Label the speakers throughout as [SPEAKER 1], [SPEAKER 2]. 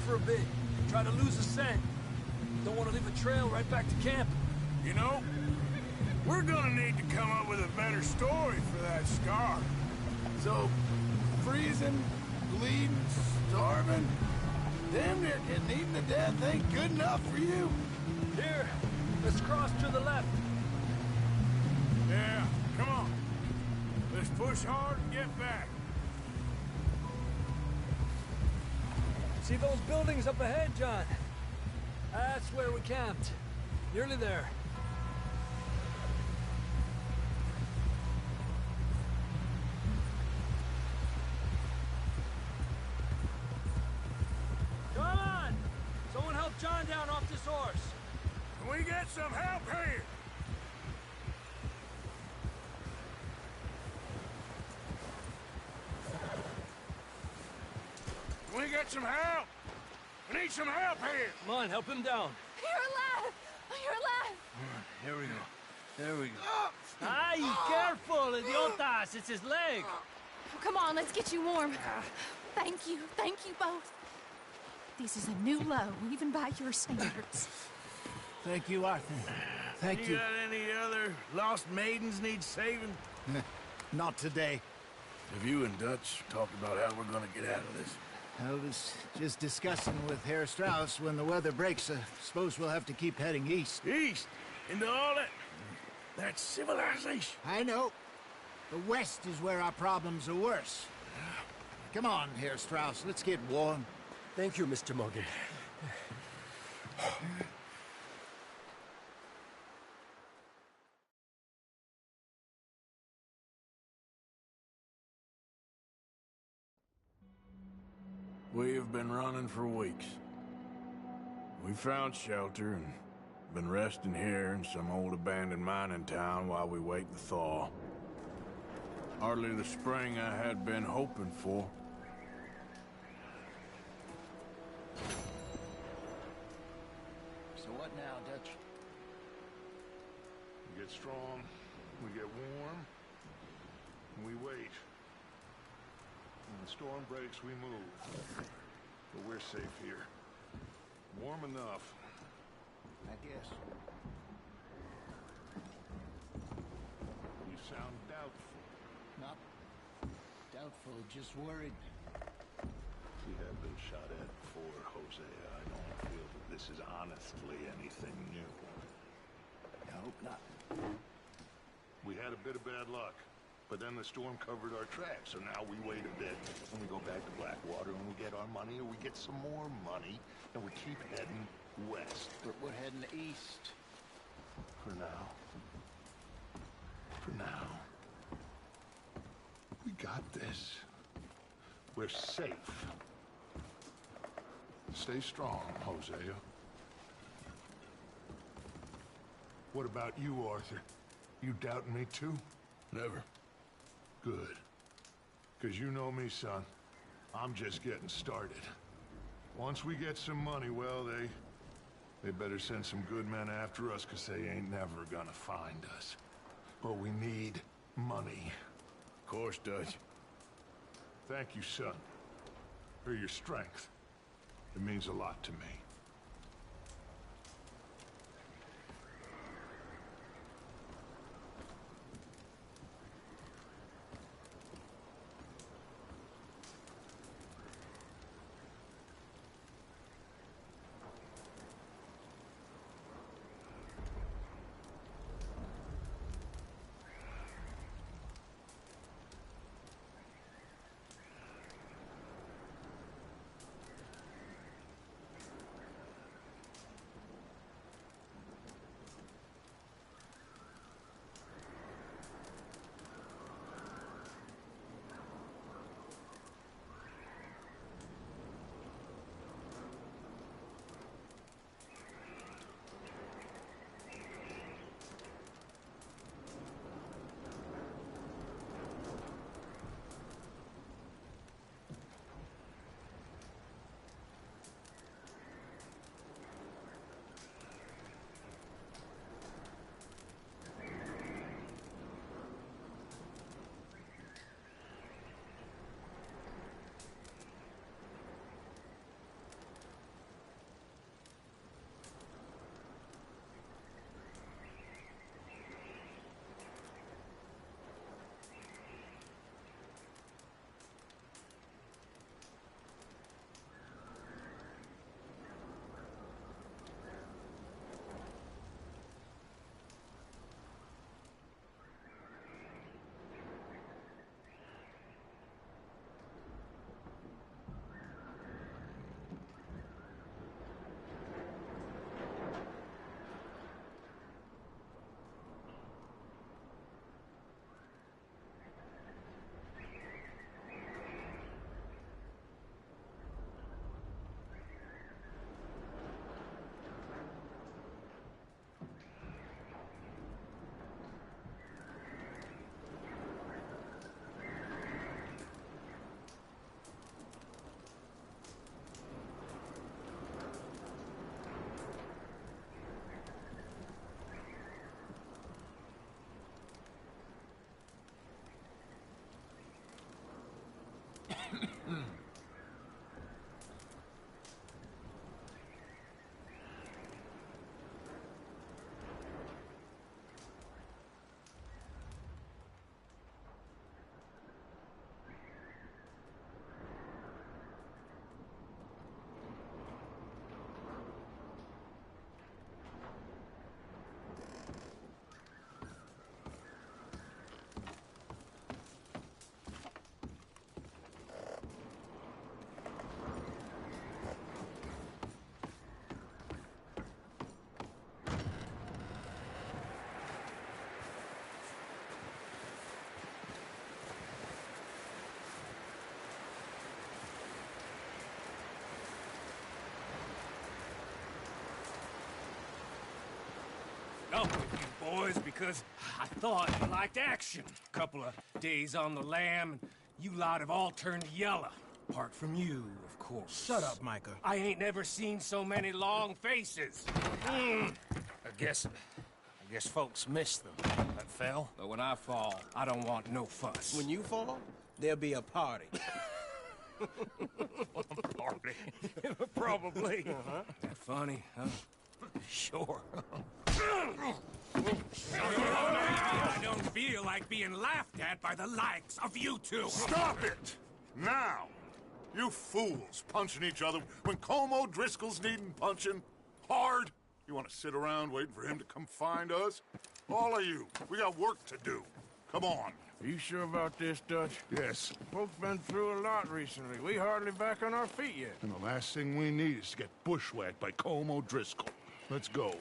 [SPEAKER 1] for a bit. Try to lose a scent. Don't want to leave a trail right back to camp.
[SPEAKER 2] You know, we're gonna need to come up with a better story for that scar.
[SPEAKER 3] So, freezing, bleeding, starving, damn near getting eaten to death ain't good enough for you?
[SPEAKER 1] Here, let's cross to the left.
[SPEAKER 2] Yeah, come on. Let's push hard and get back.
[SPEAKER 1] See those buildings up ahead, John? That's where we camped. Nearly there. Come on! Someone help John down off this horse.
[SPEAKER 2] Can we get some help here? Can we get some help? We need some help here!
[SPEAKER 1] Come on, help him down.
[SPEAKER 4] You're alive! You're alive!
[SPEAKER 1] Here we go. There we go. Ay, careful, idiotas! It's his leg!
[SPEAKER 4] Oh, come on, let's get you warm. Thank you both. This is a new low, even by your standards.
[SPEAKER 3] Thank you, Arthur. Thank you.
[SPEAKER 2] Got any other lost maidens need saving?
[SPEAKER 3] Not today.
[SPEAKER 2] Have you and Dutch talked about how we're gonna get out of this?
[SPEAKER 3] I was just discussing with Herr Strauss when the weather breaks. I suppose we'll have to keep heading east.
[SPEAKER 2] East? Into all that civilization?
[SPEAKER 3] I know. The west is where our problems are worse. Come on, Herr Strauss, let's get warm.
[SPEAKER 1] Thank you, Mr. Morgan.
[SPEAKER 2] We have been running for weeks. We found shelter and been resting here in some old abandoned mining town while we wait the thaw. Hardly the spring I had been hoping for.
[SPEAKER 3] So what now, Dutch?
[SPEAKER 5] We get strong, we get warm, and we wait. When the storm breaks, we move. But we're safe here. Warm enough.
[SPEAKER 3] I guess.
[SPEAKER 5] You sound doubtful.
[SPEAKER 3] Not doubtful, just worried.
[SPEAKER 5] We have been shot at before, Hosea. I don't feel that this is honestly anything new.
[SPEAKER 3] I hope not.
[SPEAKER 5] We had a bit of bad luck, but then the storm covered our tracks, so now we wait a bit, and we go back to Blackwater, and we get our money, or we get some more money, and we keep heading west.
[SPEAKER 3] But we're heading east.
[SPEAKER 5] For now. For now. We got this. We're safe. Stay strong, Hosea. What about you, Arthur? You doubting me too?
[SPEAKER 2] Never.
[SPEAKER 5] Good. Because you know me, son. I'm just getting started. Once we get some money, well, they better send some good men after us, because they ain't never gonna find us. But we need money.
[SPEAKER 2] Of course, Dutch.
[SPEAKER 5] Thank you, son. For your strength. It means a lot to me.
[SPEAKER 6] talk with you boys because I thought you liked action. Couple of days on the lam, and you lot have all turned yellow. Apart from you, of course.
[SPEAKER 7] Shut up, Micah.
[SPEAKER 6] I ain't never seen so many long faces. I guess folks miss them. That fell. But when I fall, I don't want no fuss.
[SPEAKER 7] When you fall, there'll be a party.
[SPEAKER 6] Party. Probably. That funny, huh? Sure. I don't feel like being laughed at by the likes of you two.
[SPEAKER 5] Stop it! Now! You fools punching each other when Colm O'Driscoll's needing punching. Hard! You want to sit around waiting for him to come find us? All of you, we got work to do. Come on.
[SPEAKER 2] Are you sure about this, Dutch?
[SPEAKER 5] Yes.
[SPEAKER 2] Folks been through a lot recently. We hardly back on our feet yet.
[SPEAKER 5] And the last thing we need is to get bushwhacked by Colm O'Driscoll. Let's go.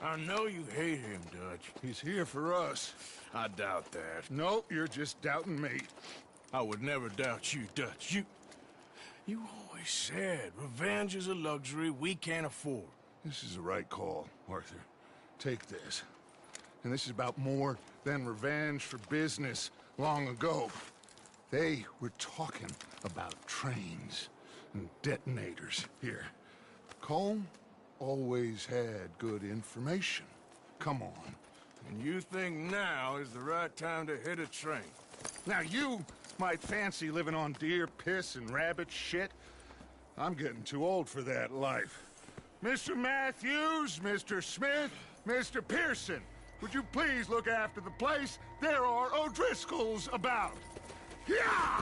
[SPEAKER 2] I know you hate him, Dutch.
[SPEAKER 5] He's here for us.
[SPEAKER 2] I doubt that.
[SPEAKER 5] No, you're just doubting me.
[SPEAKER 2] I would never doubt you, Dutch. You always said revenge is a luxury we can't afford.
[SPEAKER 5] This is the right call, Arthur. Take this. And this is about more than revenge for business long ago. They were talking about trains and detonators here. Colm always had good information. Come on.
[SPEAKER 2] And you think now is the right time to hit a train?
[SPEAKER 5] Now you might fancy living on deer piss and rabbit shit. I'm getting too old for that life. Mr. Matthews, Mr. Smith, Mr. Pearson, would you please look after the place? There are O'Driscolls about. Yeah!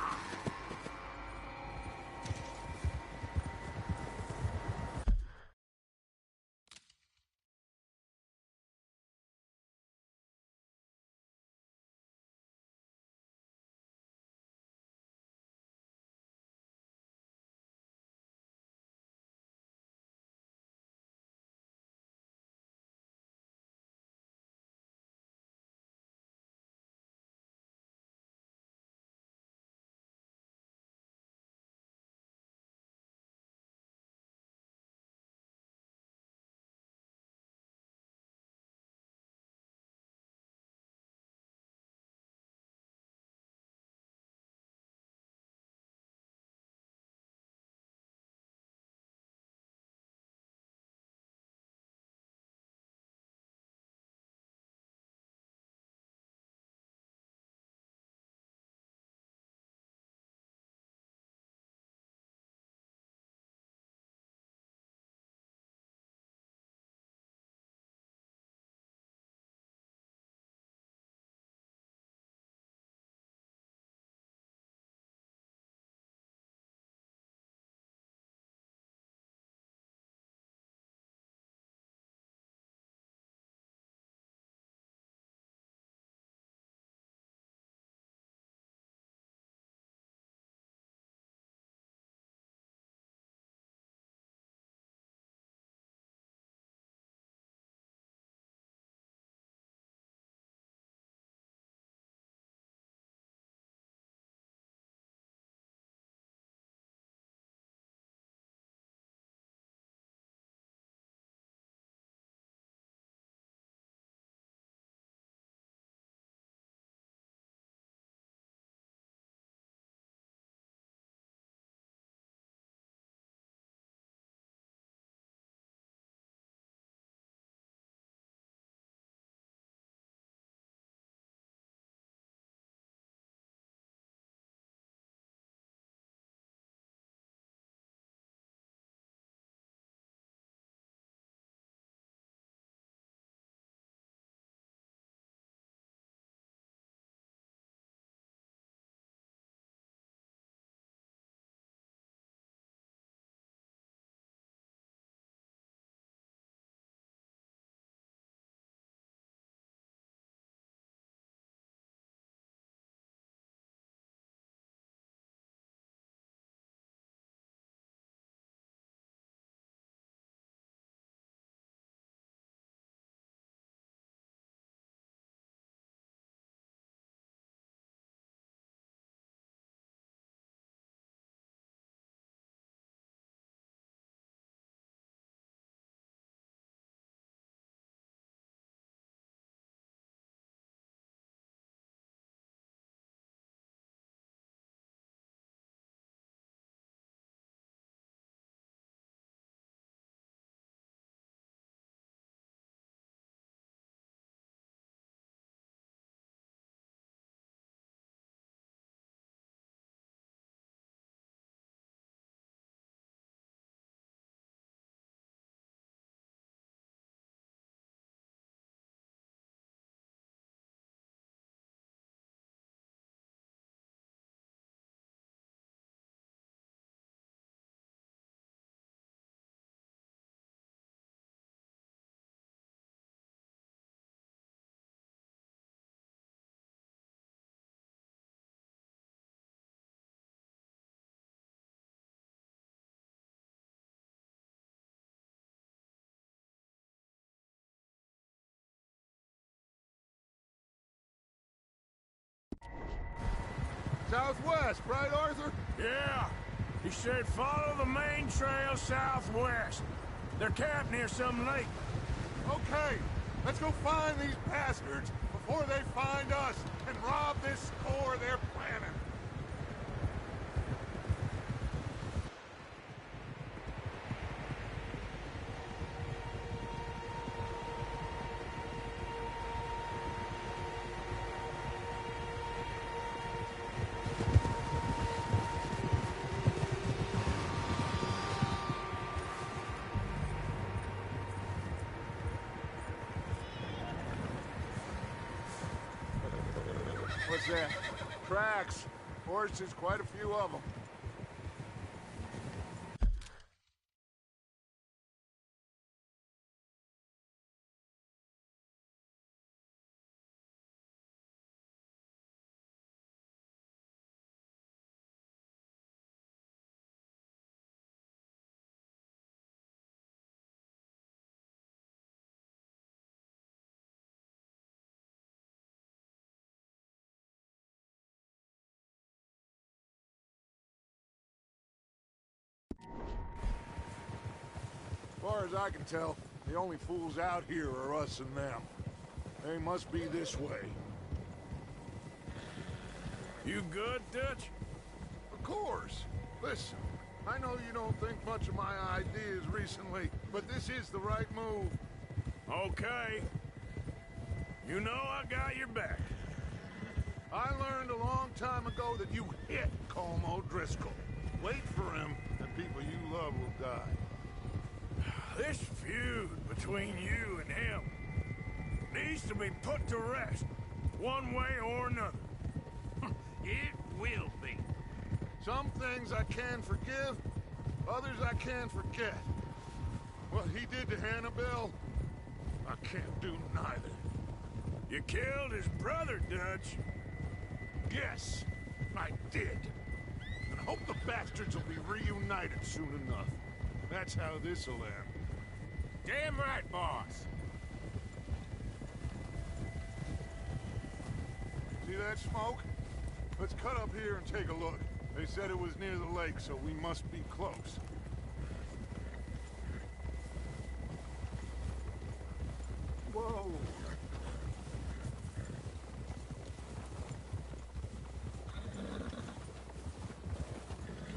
[SPEAKER 3] Southwest, right, Arthur?
[SPEAKER 2] Yeah. He said follow the main trail southwest. They're camped near some lake.
[SPEAKER 3] Okay, let's go find these bastards before they find us and rob this store they're planning. What's that? Tracks. Horses, quite a few of them. As far as I can tell, the only fools out here are us and them. They must be this way.
[SPEAKER 2] You good, Dutch?
[SPEAKER 3] Of course. Listen, I know you don't think much of my ideas recently, but this is the right move.
[SPEAKER 2] Okay. You know I got your back.
[SPEAKER 3] I learned a long time ago that you hit Colm O'Driscoll. Wait for him, and people you love will die.
[SPEAKER 2] This feud between you and him needs to be put to rest, one way or another.
[SPEAKER 6] It will be.
[SPEAKER 3] Some things I can forgive, others I can't forget. What he did to Hannibal, I can't do neither.
[SPEAKER 2] You killed his brother, Dutch.
[SPEAKER 3] Yes, I did. And I hope the bastards will be reunited soon enough. That's how this'll end.
[SPEAKER 6] Damn right, boss.
[SPEAKER 3] See that smoke? Let's cut up here and take a look. They said it was near the lake, so we must be close. Whoa!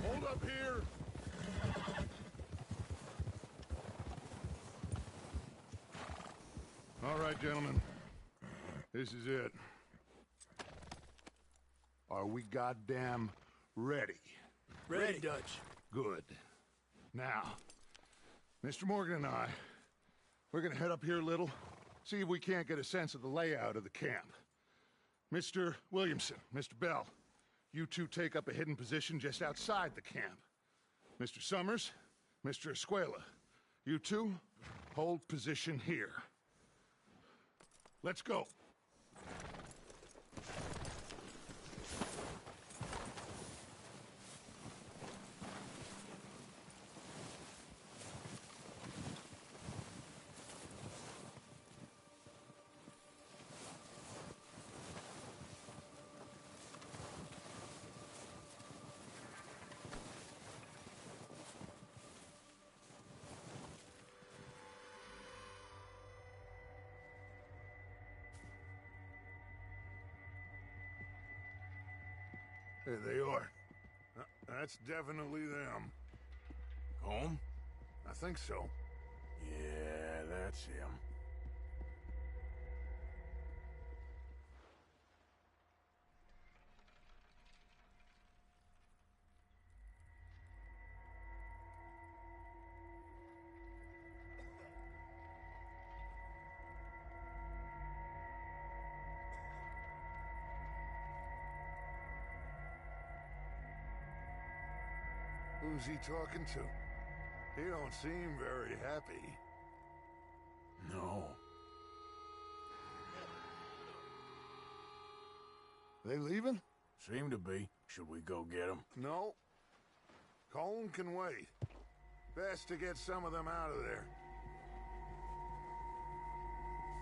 [SPEAKER 3] Hold up here! All right, gentlemen. This is it. Are we goddamn ready?
[SPEAKER 1] Ready, Dutch.
[SPEAKER 3] Good. Now, Mr. Morgan and I, we're gonna head up here a little, see if we can't get a sense of the layout of the camp. Mr. Williamson, Mr. Bell, you two take up a hidden position just outside the camp. Mr. Summers, Mr. Escuela, you two hold position here. Let's go. There they are. That's definitely them.
[SPEAKER 2] Home?
[SPEAKER 3] I think so.
[SPEAKER 2] Yeah, that's him.
[SPEAKER 3] Who's he talking to? He don't seem very happy.
[SPEAKER 2] No.
[SPEAKER 3] They leaving?
[SPEAKER 2] Seem to be. Should we go get them?
[SPEAKER 3] No. Colm can wait. Best to get some of them out of there.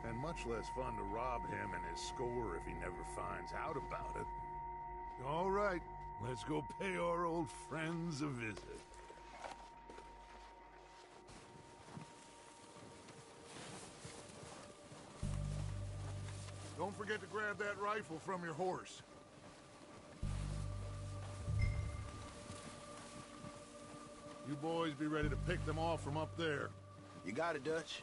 [SPEAKER 3] And much less fun to rob him and his score if he never finds out about it.
[SPEAKER 5] All right, let's go pay our old friends a visit. Don't forget to grab that rifle from your horse. You boys be ready to pick them off from up there.
[SPEAKER 7] You got it, Dutch.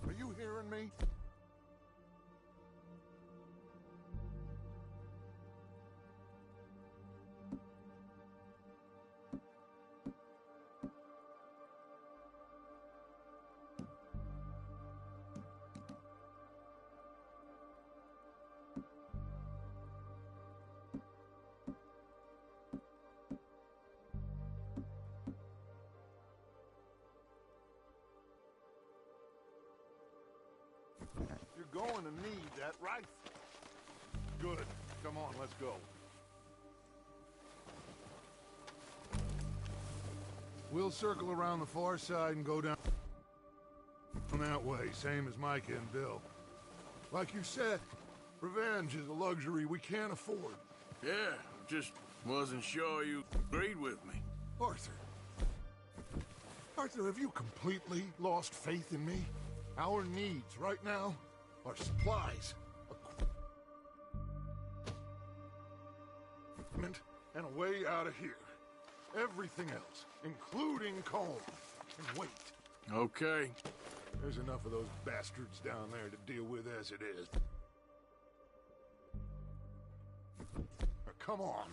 [SPEAKER 5] Are you hearing me? You're going to need that rifle. Good. Come on, let's go. We'll circle around the far side and go down that way, same as Micah and Bill. Like you said, revenge is a luxury we can't afford.
[SPEAKER 2] Yeah, just wasn't sure you agreed with me.
[SPEAKER 5] Arthur. Arthur, have you completely lost faith in me? Our needs right now are supplies, equipment, and a way out of here. Everything else, including calm and wait.
[SPEAKER 2] Okay.
[SPEAKER 5] There's enough of those bastards down there to deal with as it is. Now, come on.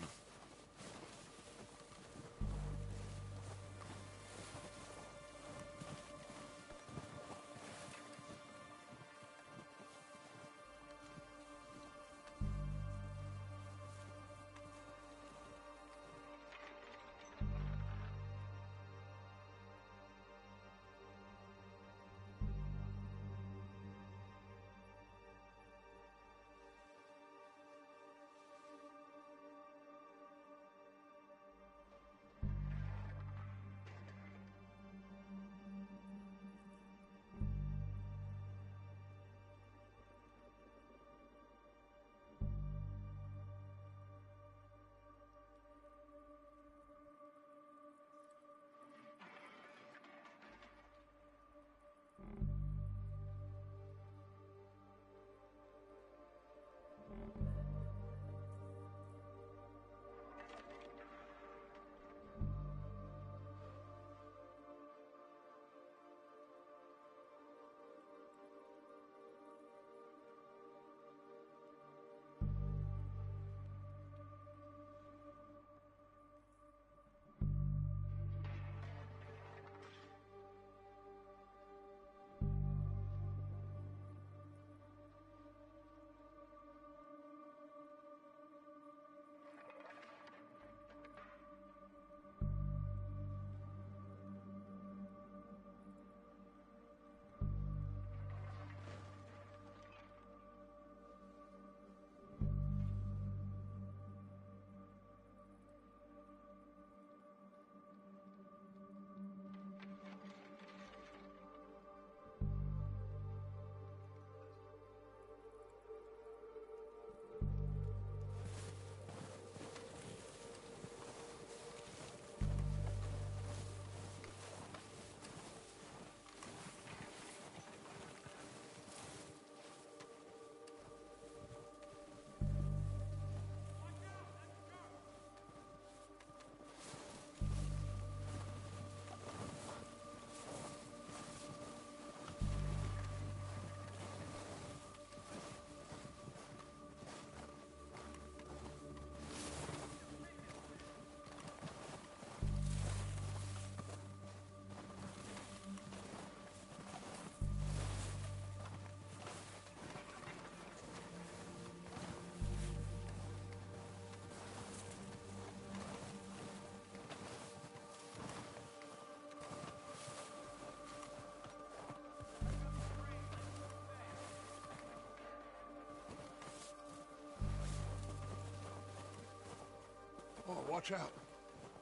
[SPEAKER 5] Oh, watch out.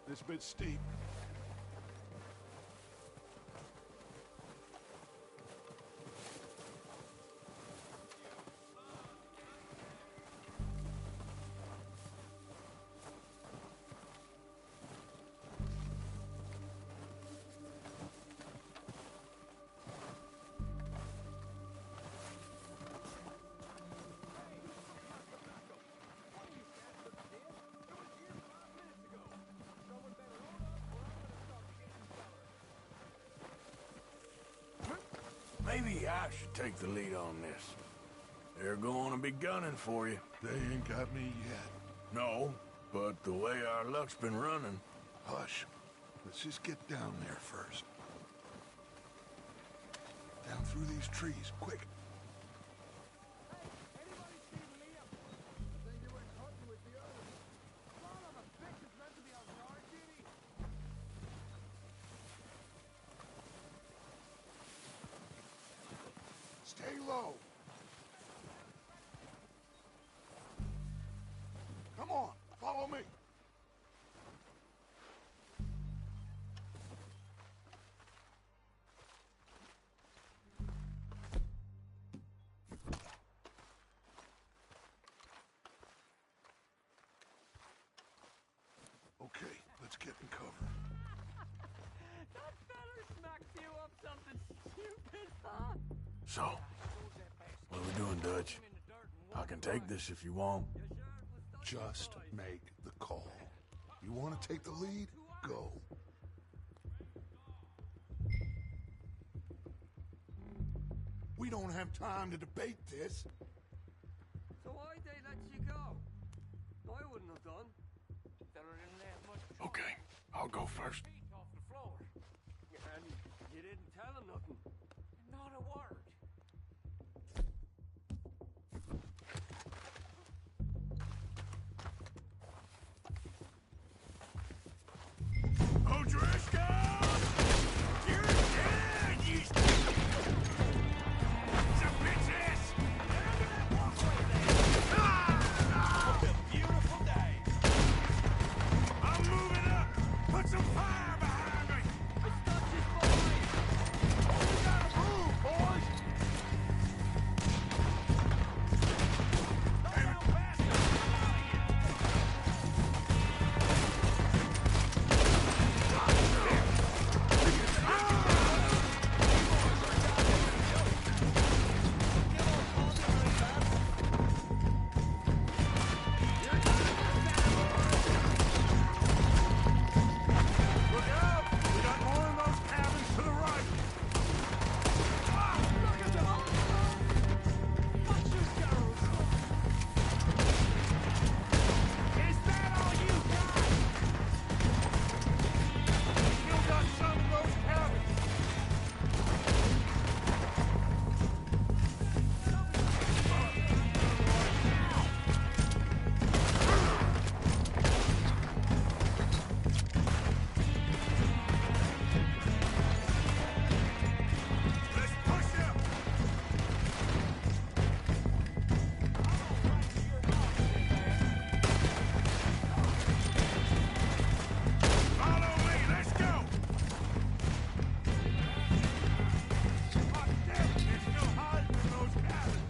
[SPEAKER 5] This bit's steep.
[SPEAKER 2] Maybe I should take the lead on this. They're going to be gunning for you.
[SPEAKER 5] They ain't got me yet.
[SPEAKER 2] No, but the way our luck's been running...
[SPEAKER 5] Hush. Let's just get down there first. Down through these trees, quick. Stay low. Come on, follow me. Okay, let's get in cover.
[SPEAKER 1] That feller smacked you up something stupid, huh?
[SPEAKER 2] So, what are we doing, Dutch? I can take this if you want.
[SPEAKER 5] Just make the call. You want to take the lead? Go. We don't have time to debate this.
[SPEAKER 1] So why'd they let you go? I wouldn't have done. Feller didn't have much trouble.
[SPEAKER 2] Okay, I'll go first.
[SPEAKER 1] Feet off the floor. And you didn't tell him nothing. Not a word.
[SPEAKER 2] O'Driscoll! You're dead, you some bitches!
[SPEAKER 1] What a beautiful day.
[SPEAKER 2] I'm moving up! Put some fire behind me!
[SPEAKER 1] It's not just boys.
[SPEAKER 5] We gotta move, boys! Look out! We got more in those cabins to the right!
[SPEAKER 1] Look at them. Watch yourselves.
[SPEAKER 2] Is that all you got?
[SPEAKER 5] Still got some of those cabins!
[SPEAKER 2] Let's push up! Follow me, let's go!
[SPEAKER 5] God damn it, they're still hiding in those cabins!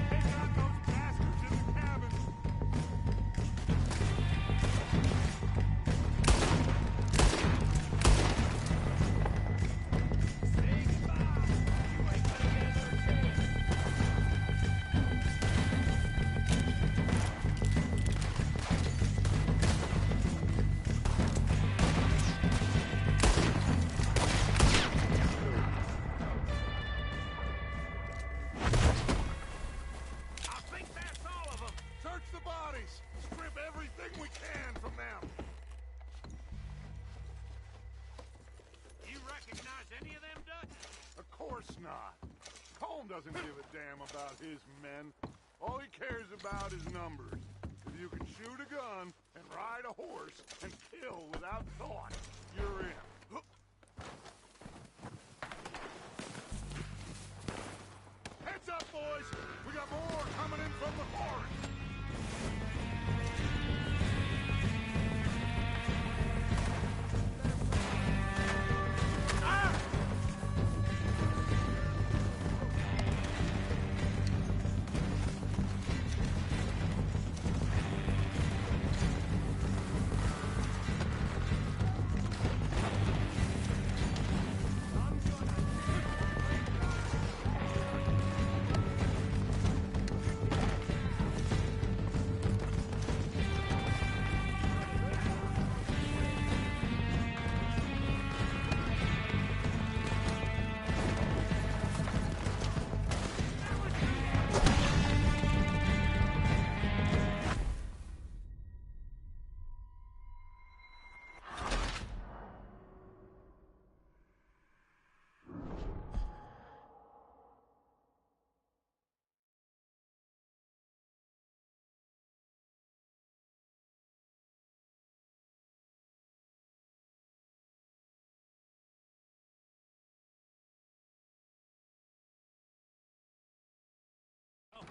[SPEAKER 5] Take out those bastards in the cabins!
[SPEAKER 2] I think that's all of them!
[SPEAKER 5] Search the bodies! Strip everything we can from them!
[SPEAKER 2] You recognize any of them, Dutch?
[SPEAKER 5] Of course not. Colm doesn't give a damn about his men. All he cares about is numbers. If you can shoot a gun and ride a horse and kill without thought, you're in.
[SPEAKER 3] from the forest!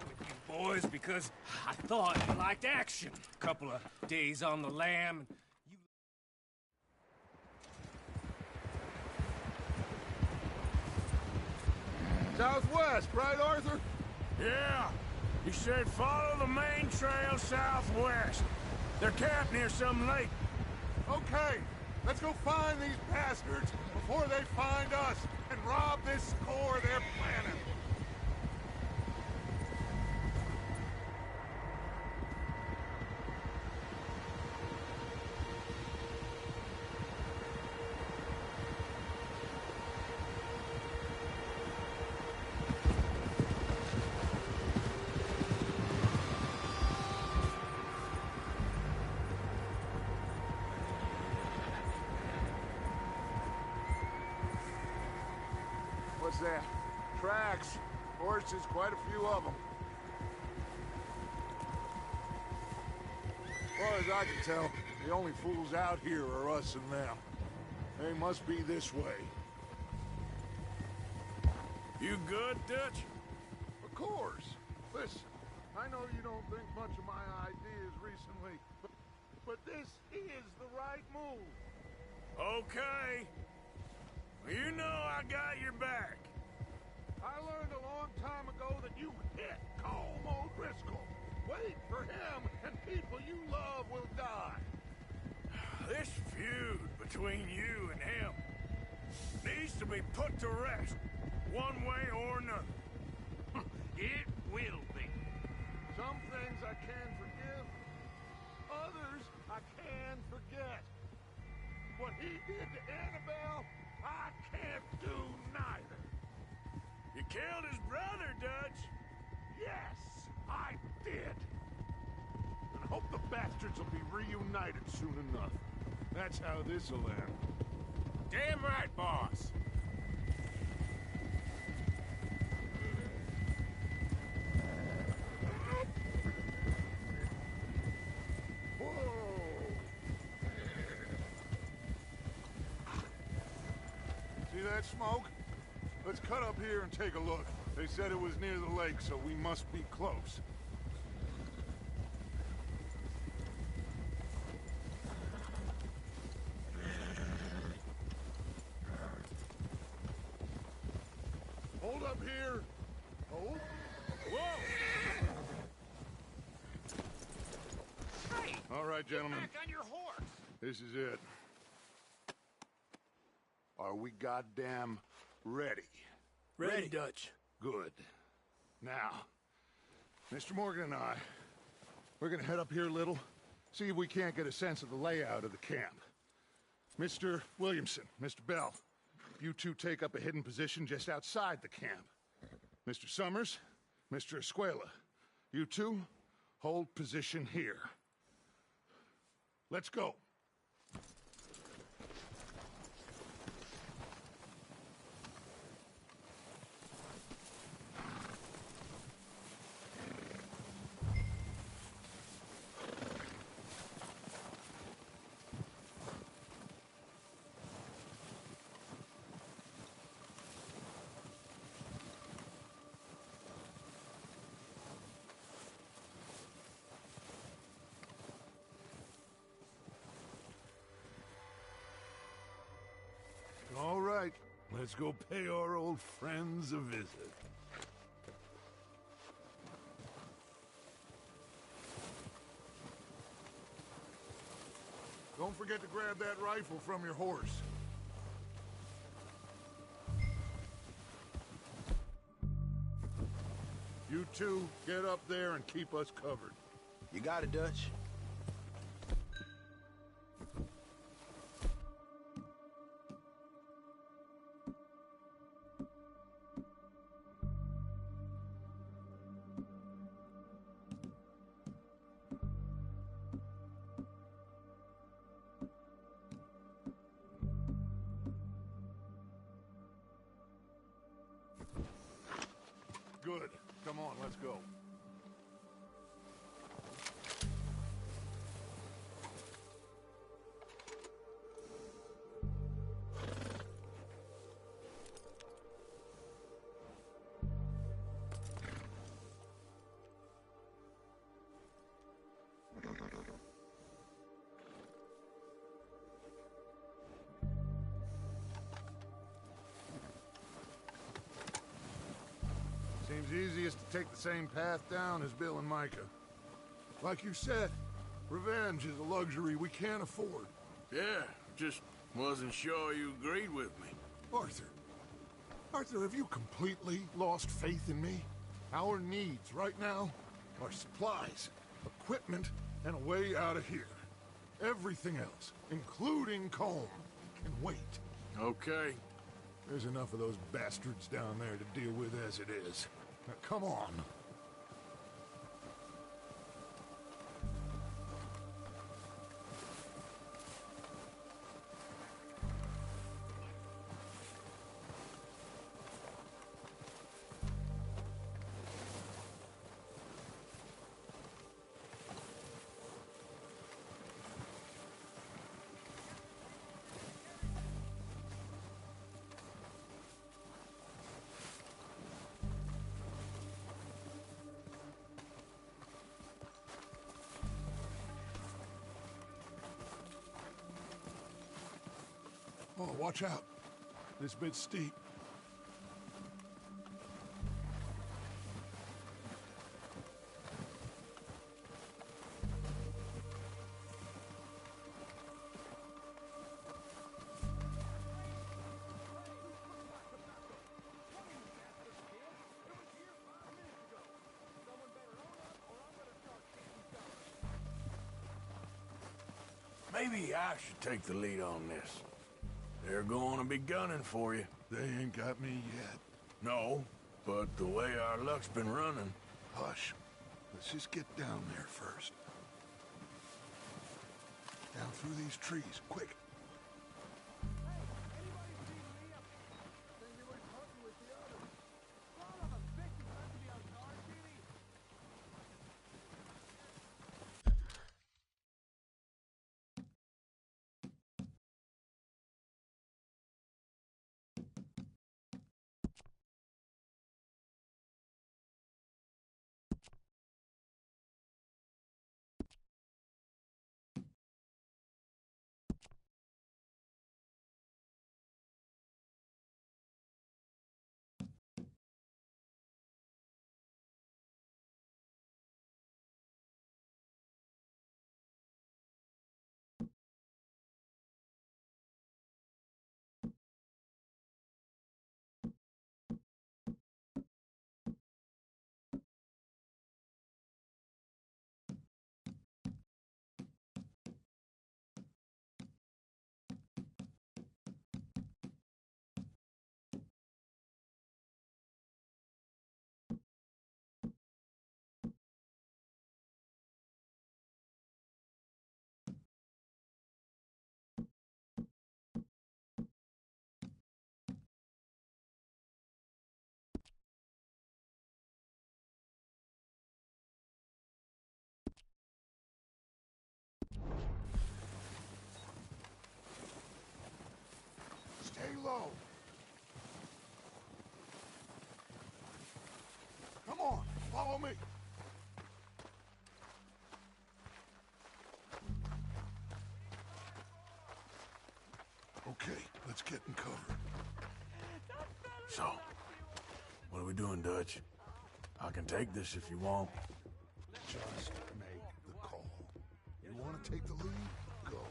[SPEAKER 6] With you boys because I thought you liked action. A couple of days on the lam.
[SPEAKER 3] Southwest, right, Arthur?
[SPEAKER 2] Yeah. He said follow the main trail southwest. They're camped near some lake.
[SPEAKER 3] Okay, let's go find these bastards before they find us and rob this score they're planning. What's that? Tracks. Horses, quite a few of them. As far as I can tell, the only fools out here are us and them. They must be this way.
[SPEAKER 2] You good, Dutch?
[SPEAKER 3] Of course. Listen, I know you don't think much of my ideas recently, but this is the right move.
[SPEAKER 2] Okay. Well, you know I got your back.
[SPEAKER 3] I learned a long time ago that you hit Colm O'Driscoll. Wait for him, and people you love will die.
[SPEAKER 2] This feud between you and him needs to be put to rest, one way or another.
[SPEAKER 6] It will be.
[SPEAKER 3] Some things I can forgive, others I can forget. What he did to Annabelle, I can't do neither.
[SPEAKER 2] You killed his brother, Dutch.
[SPEAKER 3] Yes, I did. And I hope the bastards will be reunited soon enough. That's how this'll end.
[SPEAKER 6] Damn right, boss.
[SPEAKER 3] See that smoke? Let's cut up here and take a look. They said it was near the lake, so we must be close. Hold up here. Hold.
[SPEAKER 6] Whoa! Hey!
[SPEAKER 3] All right, gentlemen.
[SPEAKER 6] Back on your horse!
[SPEAKER 3] This is it. Are we goddamn ready?
[SPEAKER 1] Ready, Dutch.
[SPEAKER 3] Good. Now, Mr. Morgan and I, we're gonna head up here a little, see if we can't get a sense of the layout of the camp. Mr. Williamson, Mr. Bell, you two take up a hidden position just outside the camp. Mr. Summers, Mr. Escuela, you two hold position here. Let's go.
[SPEAKER 5] Let's go pay our old friends a visit. Don't forget to grab that rifle from your horse. You two, get up there and keep us covered.
[SPEAKER 7] You got it, Dutch.
[SPEAKER 5] Good. Come on, let's go. Seems easiest to take the same path down as Bill and Micah. Like you said, revenge is a luxury we can't afford.
[SPEAKER 2] Yeah, just wasn't sure you agreed with me.
[SPEAKER 5] Arthur, have you completely lost faith in me? Our needs right now are supplies, equipment, and a way out of here. Everything else, including Colm, can wait.
[SPEAKER 2] Okay.
[SPEAKER 5] There's enough of those bastards down there to deal with as it is. Now, come on. Oh, watch out. This bit's steep.
[SPEAKER 2] Maybe I should take the lead on this. They're going to be gunning for you.
[SPEAKER 5] They ain't got me yet.
[SPEAKER 2] No, but the way our luck's been running...
[SPEAKER 5] Hush. Let's just get down there first. Down through these trees, quick. Stay low. Come on, follow me. Okay, let's get in cover.
[SPEAKER 2] So, what are we doing, Dutch? I can take this if you want.
[SPEAKER 3] Just make the call. You want to take the lead? Go.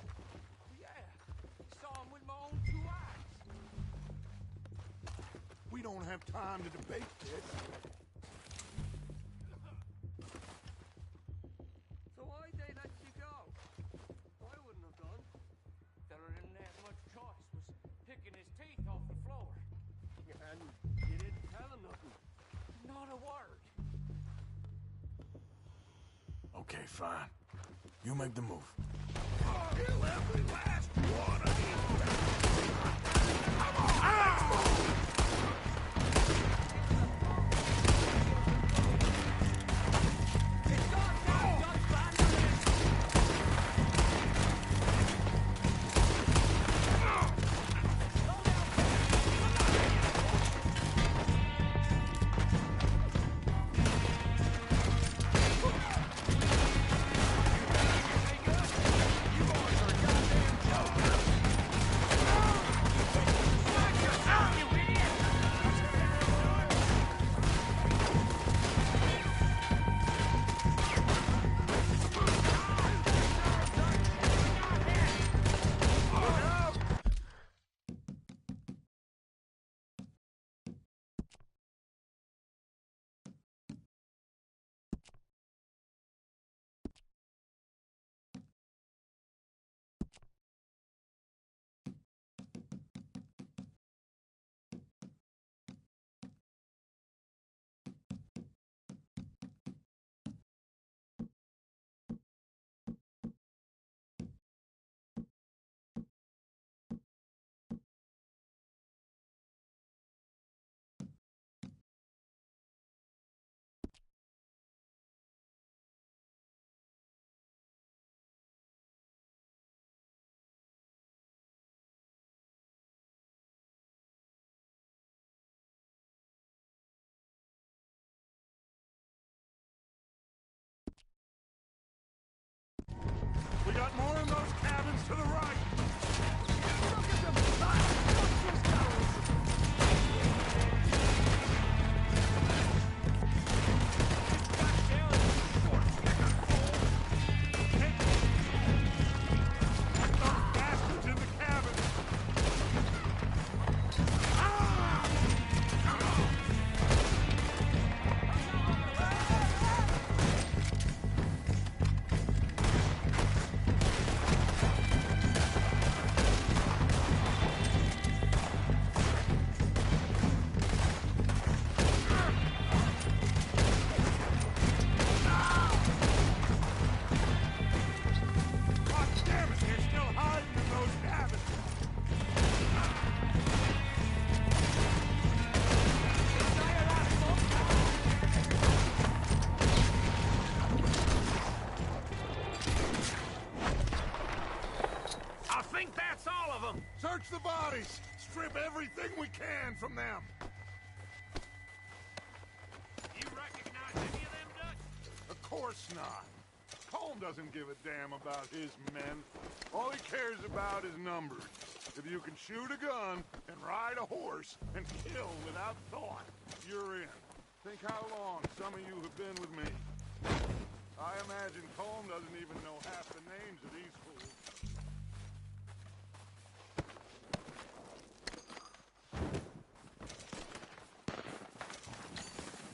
[SPEAKER 6] Yeah, saw him with my own 2 eyes.
[SPEAKER 3] We don't have time to debate this.
[SPEAKER 6] So why'd they let you go? I wouldn't have done. Fella didn't have much choice, was picking his teeth off the floor. And you didn't tell him nothing. Not a word.
[SPEAKER 2] Okay, fine. You make the move.
[SPEAKER 3] Kill every last one of these. We got more in those cabins to the right. Look at them. Those bastards in the cabin. God damn it, they're still hiding in those cabins.
[SPEAKER 6] I think that's all of them.
[SPEAKER 3] Search the bodies. Strip everything we can from them.
[SPEAKER 6] You recognize any of them, Dutch?
[SPEAKER 3] Of course not. Colm doesn't give a damn about his men. All he cares about is numbers. If you can shoot a gun and ride a horse and kill without thought, you're in. Think how long some of you have been with me. I imagine Colm doesn't even know half the names of these fools.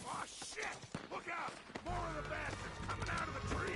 [SPEAKER 3] Oh, shit! Look out! More of the bastards coming out of the trees!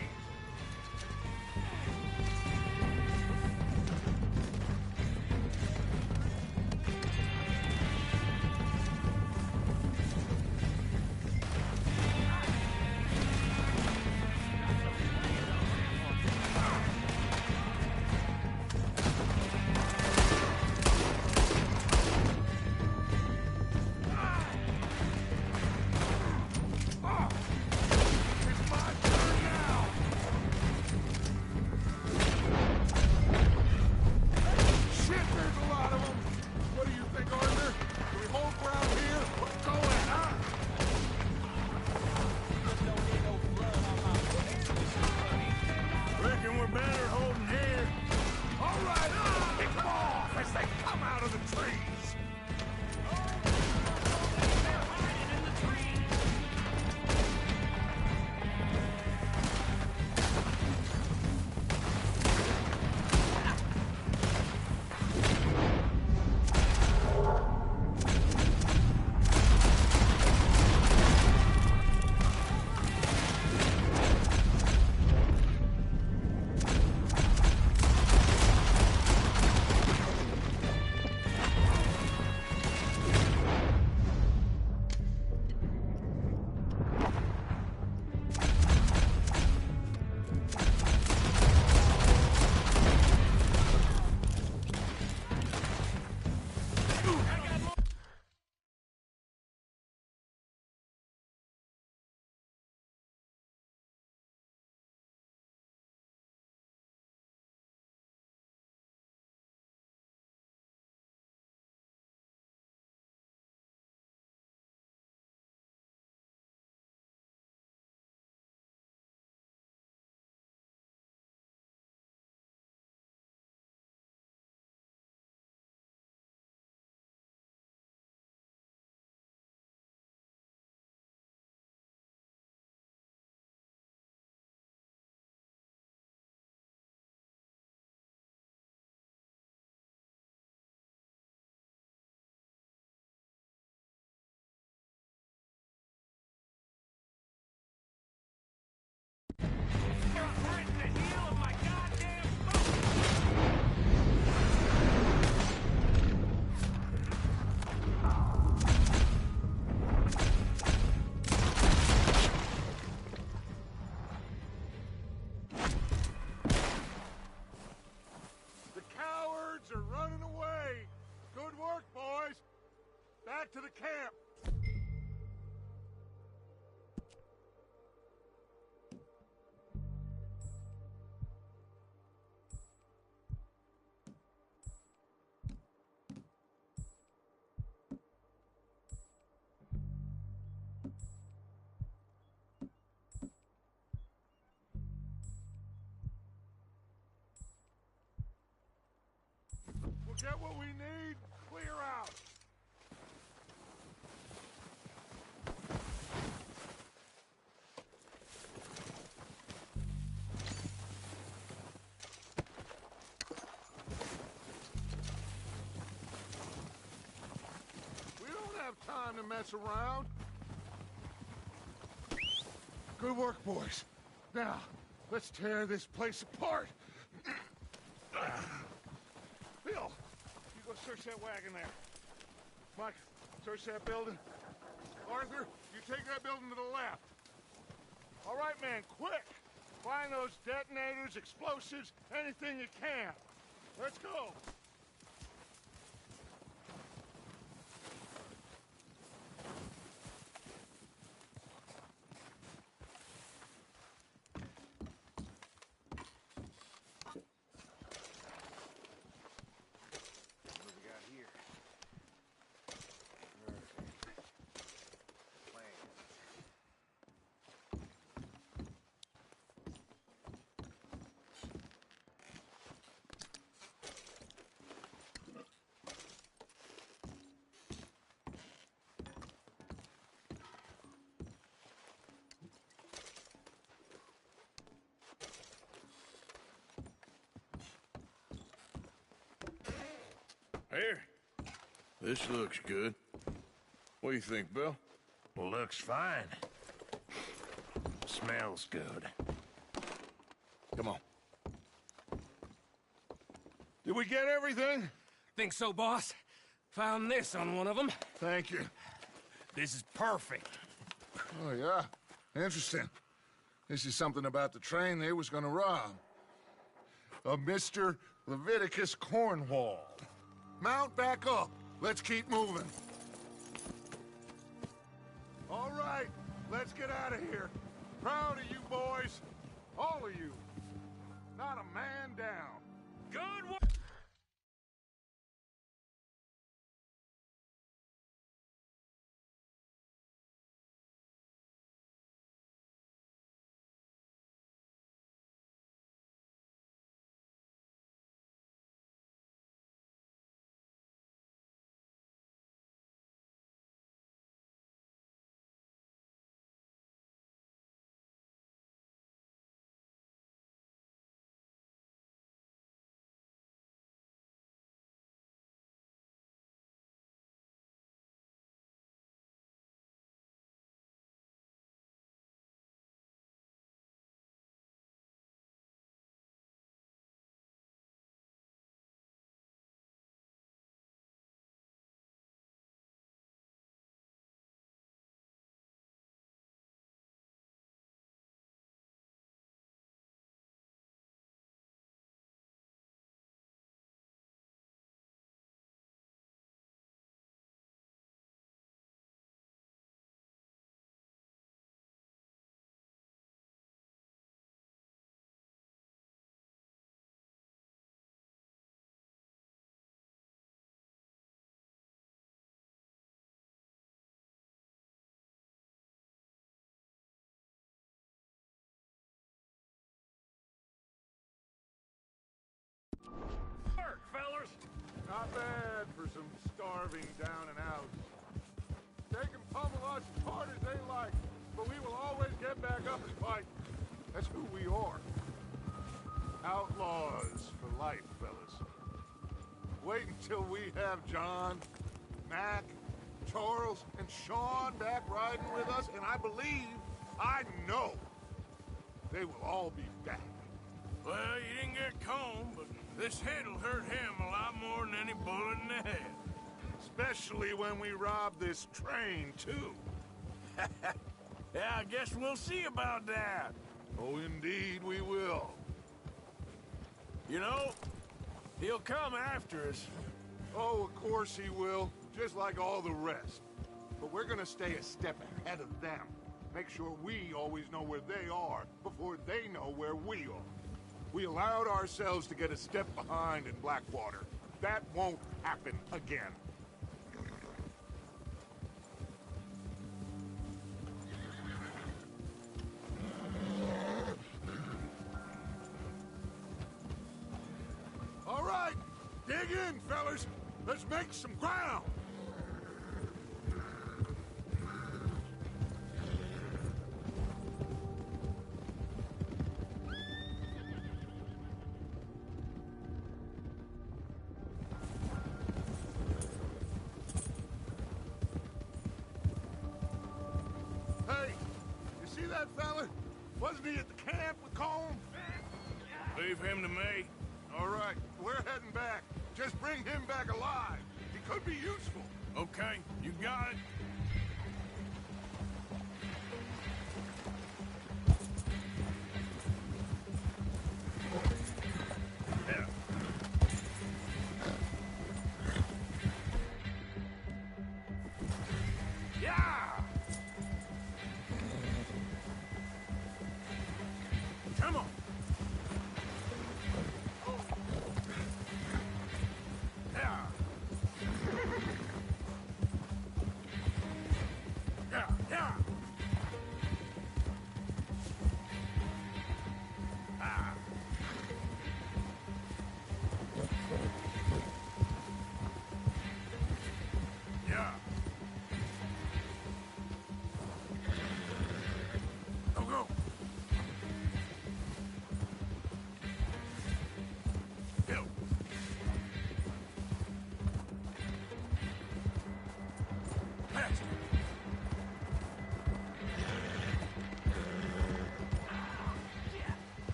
[SPEAKER 3] Pick them off as they come out of the trees!
[SPEAKER 5] get what we need, clear out. We don't have time to mess around. Good work, boys. Now, let's tear this place apart. Bill, you go search that wagon there. Mike, search that building. Arthur, you take that building to the left. All right, man, quick. Find those detonators, explosives, anything you can. Let's go.
[SPEAKER 2] Here. This looks good. What do you think, Bill?
[SPEAKER 8] Looks fine. Smells good.
[SPEAKER 2] Come on.
[SPEAKER 5] Did we get everything?
[SPEAKER 6] Think so, boss? Found this on one of them.
[SPEAKER 5] Thank you.
[SPEAKER 8] This is perfect.
[SPEAKER 5] Oh, yeah? Interesting. This is something about the train they was gonna rob. Of Mr. Leviticus Cornwall. Mount back up. Let's keep moving. All right, let's get out of here. Proud of you boys. All of you. Not a man down.
[SPEAKER 6] Good work! Work, fellas!
[SPEAKER 5] Not bad for some starving down and outs. They can pummel us as hard as they like, but we will always get back up and fight. That's who we are. Outlaws for life, fellas. Wait until we have John, Mac, Charles, and Sean back riding with us, and I know, they will all be back.
[SPEAKER 2] Well, you didn't get Combe, but this hit'll hurt him a lot more than any bullet in the head.
[SPEAKER 5] Especially when we rob this train, too.
[SPEAKER 2] Yeah, I guess we'll see about that.
[SPEAKER 5] Oh, indeed we will.
[SPEAKER 2] You know, he'll come after us.
[SPEAKER 5] Oh, of course he will, just like all the rest. But we're gonna stay a step ahead of them. Make sure we always know where they are before they know where we are. We allowed ourselves to get a step behind in Blackwater. That won't happen again. All right,
[SPEAKER 3] Dig in, fellas! Let's make some ground! Hey, you see that fella? Wasn't he at the camp with Colm?
[SPEAKER 2] Leave him to me.
[SPEAKER 3] All right, we're heading back. Just bring him back alive. He could be useful.
[SPEAKER 2] Okay, you got it. Yeah. Yeah! Come on. Yeah. Yeah, yeah. Ah. Yeah. Go, go. Bill. Fast.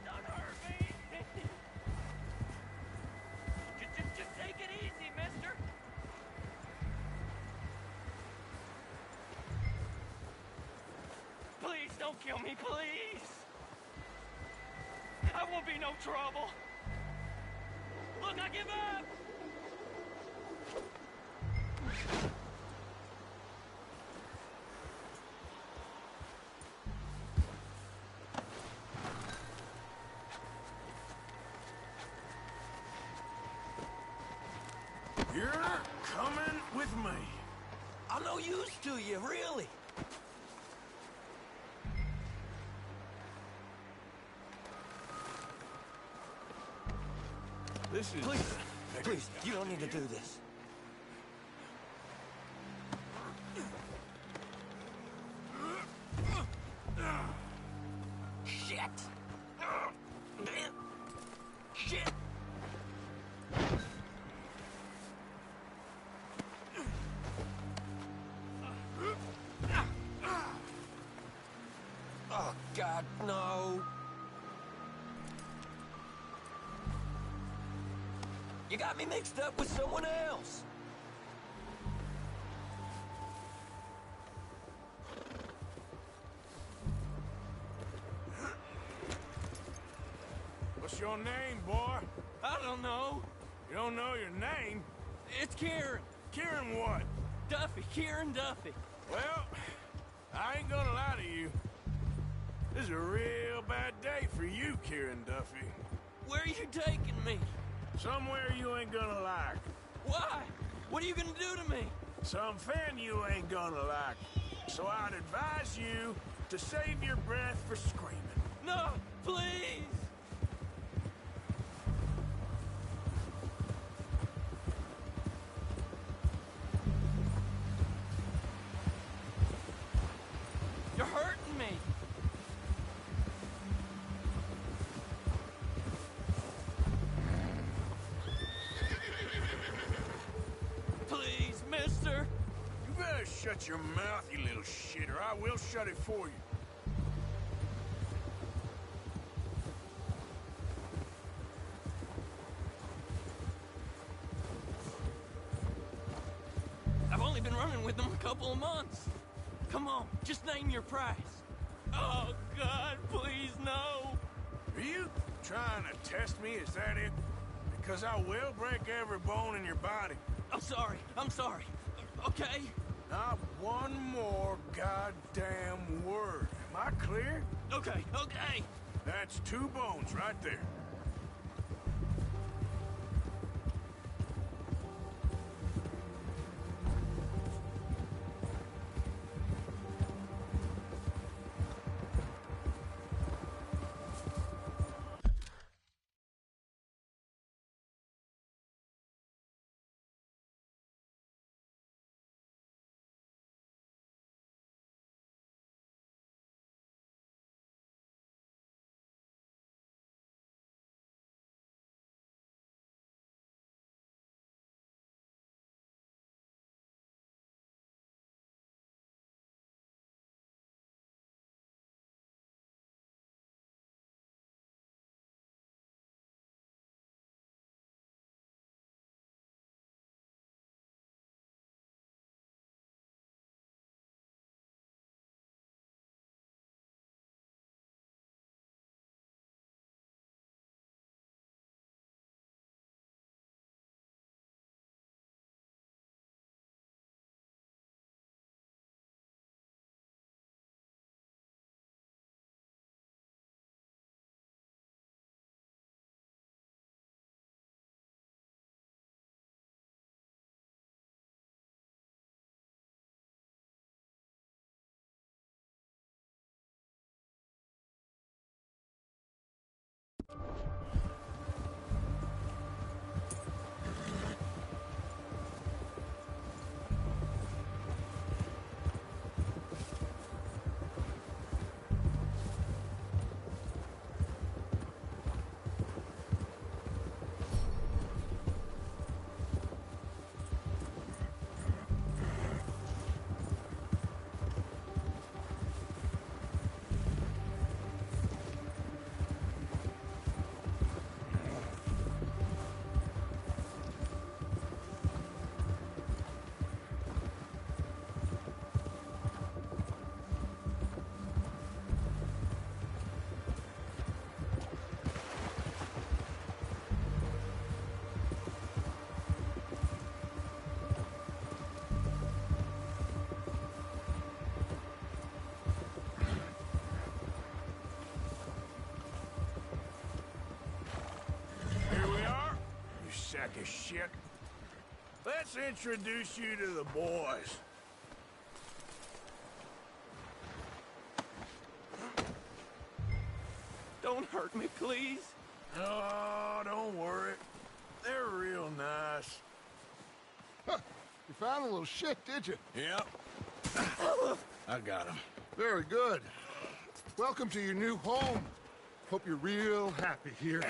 [SPEAKER 6] Don't hurt me! Just take it easy, mister! Please don't kill me, please! I won't be no trouble! Look, I give up!
[SPEAKER 2] You're coming with me.
[SPEAKER 6] I'm no use to you, really!
[SPEAKER 2] This is...
[SPEAKER 6] Please, you don't need to do this. Shit! Shit! Oh, God, no! You got me mixed up with someone else!
[SPEAKER 2] What's your name, boy?
[SPEAKER 6] I don't know.
[SPEAKER 2] You don't know your name?
[SPEAKER 6] It's Kieran.
[SPEAKER 2] Kieran what?
[SPEAKER 6] Duffy. Kieran Duffy.
[SPEAKER 2] Well, I ain't gonna lie to you. This is a real bad day for you, Kieran Duffy.
[SPEAKER 6] Where are you taking me?
[SPEAKER 2] Somewhere you ain't gonna like.
[SPEAKER 6] Why? What are you gonna do to me?
[SPEAKER 2] Something you ain't gonna like. So I'd advise you to save your breath for screaming.
[SPEAKER 6] No, please! You're hurting me! Please, mister!
[SPEAKER 2] You better shut your mouth, you little shit, or I will shut it for you.
[SPEAKER 6] I've only been running with them a couple of months. Come on, just name your price. Oh, God, please, no!
[SPEAKER 2] Are you trying to test me? Is that it? Because I will break every bone in your body.
[SPEAKER 6] I'm sorry. Okay?
[SPEAKER 2] Not one more goddamn word. Am I clear?
[SPEAKER 6] Okay.
[SPEAKER 2] That's 2 bones right there. sack of shit. Let's introduce you to the boys.
[SPEAKER 6] Don't hurt me, please.
[SPEAKER 2] Oh, don't worry. They're real nice.
[SPEAKER 3] Huh. You found a little shit, did you?
[SPEAKER 2] Yep. I got him.
[SPEAKER 3] Very good. Welcome to your new home. Hope you're real happy here.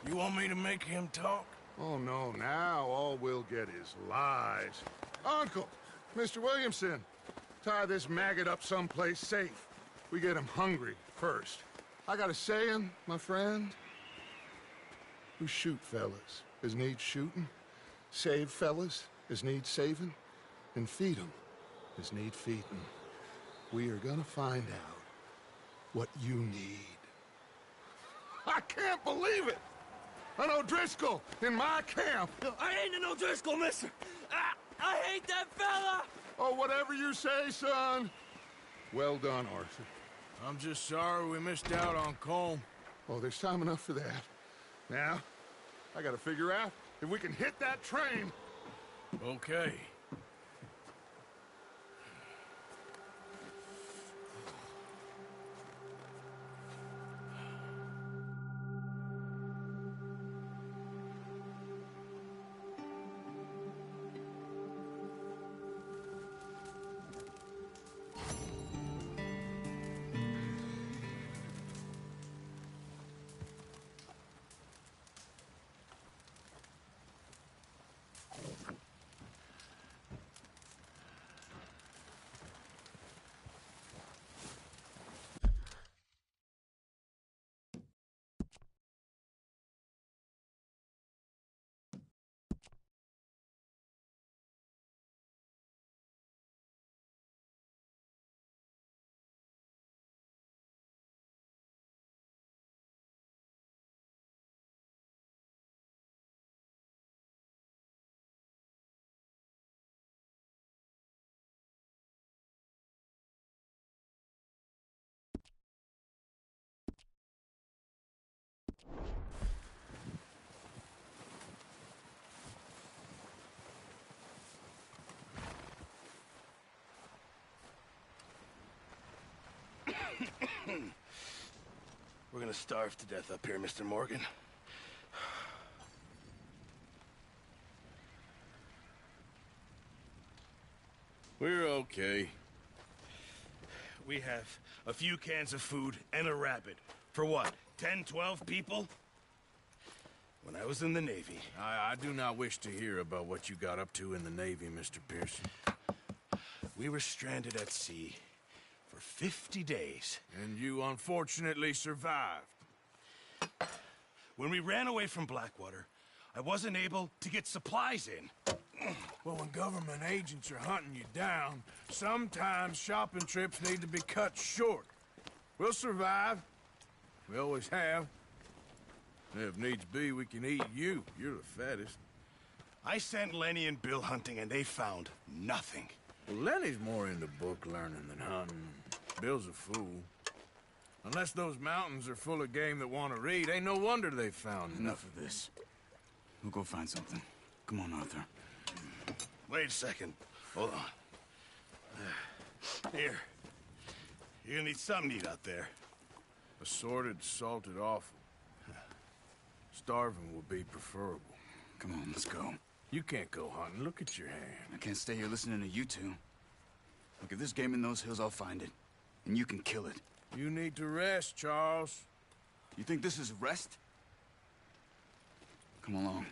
[SPEAKER 2] You want me to make him talk?
[SPEAKER 3] Oh, no, now all we'll get is lies. Uncle, Mr. Williamson, tie this maggot up someplace safe. We get him hungry first. I got a saying, my friend. We shoot fellas as need shooting, save fellas as need saving, and feed 'em as need feeding. We are gonna find out what you need. I can't believe it! An O'Driscoll in my camp!
[SPEAKER 6] I ain't an O'Driscoll, mister! I hate that fella!
[SPEAKER 3] Oh, whatever you say, son. Well done, Arthur.
[SPEAKER 2] I'm just sorry we missed out on Colm.
[SPEAKER 3] Oh, there's time enough for that. Now, I gotta figure out if we can hit that train.
[SPEAKER 2] Okay.
[SPEAKER 8] We're gonna starve to death up here, Mr. Morgan.
[SPEAKER 2] We're okay.
[SPEAKER 8] We have a few cans of food and a rabbit. For what, 10, 12 people? When I was in the Navy...
[SPEAKER 2] I do not wish to hear about what you got up to in the Navy, Mr. Pearson.
[SPEAKER 8] We were stranded at sea for 50 days.
[SPEAKER 2] And you unfortunately survived.
[SPEAKER 8] When we ran away from Blackwater, I wasn't able to get supplies in.
[SPEAKER 2] Well, when government agents are hunting you down, sometimes shopping trips need to be cut short. We'll survive. We always have. And if needs be, we can eat you. You're the fattest.
[SPEAKER 8] I sent Lenny and Bill hunting, and they found nothing.
[SPEAKER 2] Well, Lenny's more into book learning than hunting. Bill's a fool. Unless those mountains are full of game that want to read, ain't no wonder they found
[SPEAKER 9] Enough of this. We'll go find something. Come on, Arthur.
[SPEAKER 8] Wait a second. Hold on. Here. You're gonna need something to eat out there.
[SPEAKER 2] Assorted, salted offal. Starving will be preferable.
[SPEAKER 9] Come on, let's go.
[SPEAKER 2] You can't go hunting. Look at your hand.
[SPEAKER 9] I can't stay here listening to you two. Look, if there's game in those hills, I'll find it. And you can kill it.
[SPEAKER 2] You need to rest, Charles.
[SPEAKER 9] You think this is rest? Come along.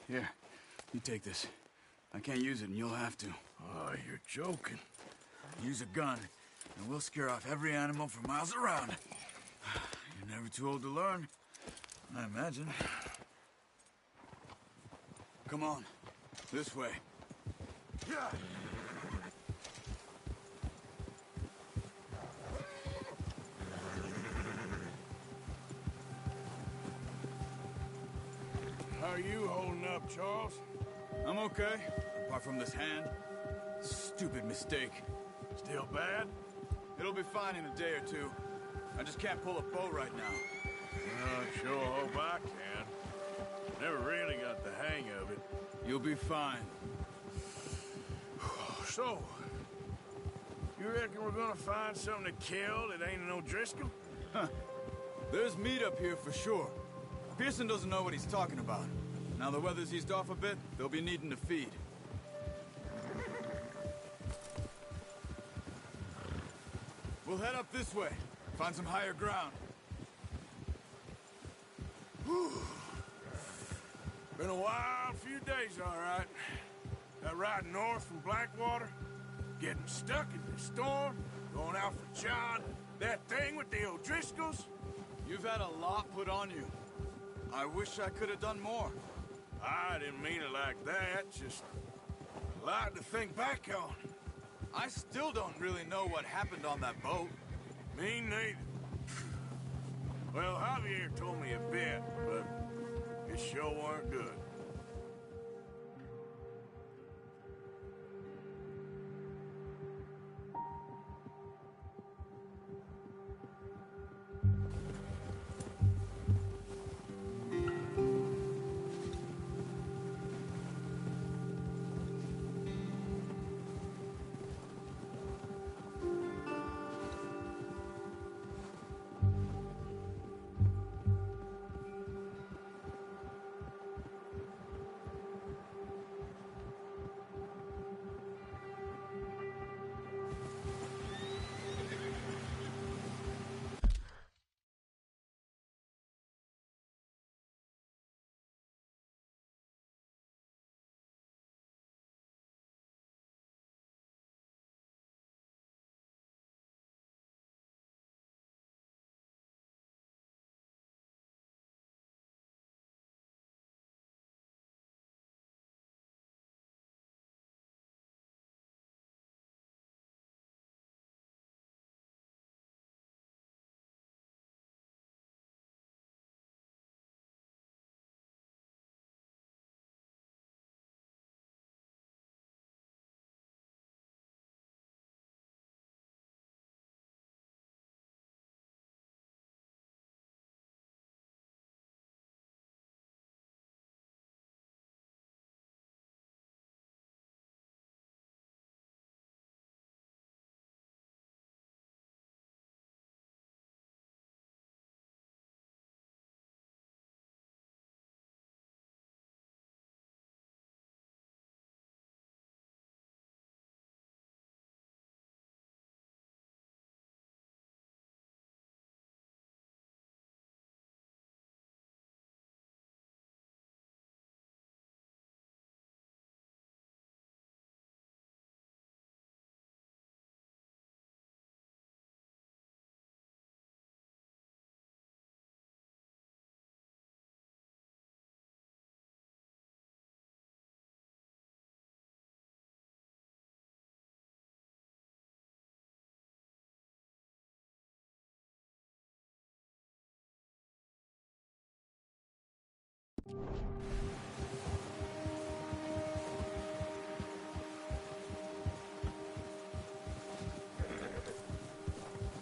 [SPEAKER 9] Here, you take this. I can't use it, and you'll have to.
[SPEAKER 2] Oh, you're joking.
[SPEAKER 9] Use a gun, and we'll scare off every animal for miles around. You're never too old to learn, I imagine. Come on, this way.
[SPEAKER 2] How are you holding up, Charles?
[SPEAKER 9] I'm okay, apart from this hand. Stupid mistake.
[SPEAKER 2] Still bad?
[SPEAKER 9] It'll be fine in a day or two. I just can't pull a bow right now.
[SPEAKER 2] I sure hope I can. Never really got the hang of it.
[SPEAKER 9] You'll be fine.
[SPEAKER 2] So, you reckon we're gonna find something to kill that ain't an O'Driscoll?
[SPEAKER 9] Huh. There's meat up here for sure. Pearson doesn't know what he's talking about. Now the weather's eased off a bit, they'll be needing to feed. We'll head up this way. Find some higher ground.
[SPEAKER 2] Whew. Been a wild few days, all right. That ride north from Blackwater, getting stuck in the storm, going out for John, that thing with the O'Driscolls.
[SPEAKER 9] You've had a lot put on you. I wish I could have done more.
[SPEAKER 2] I didn't mean it like that, just a lot to think back on.
[SPEAKER 9] I still don't really know what happened on that boat.
[SPEAKER 2] Me neither. Well, Javier told me a bit, but it sure weren't good.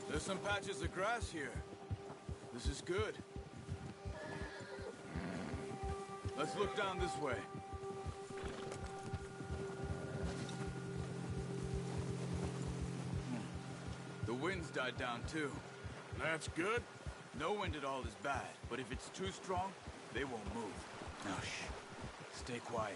[SPEAKER 9] There's some patches of grass here. This is good. Let's look down this way. The wind's died down too.
[SPEAKER 2] That's good.
[SPEAKER 9] No wind at all is bad, but if it's too strong, they won't move. Now shh. Stay quiet.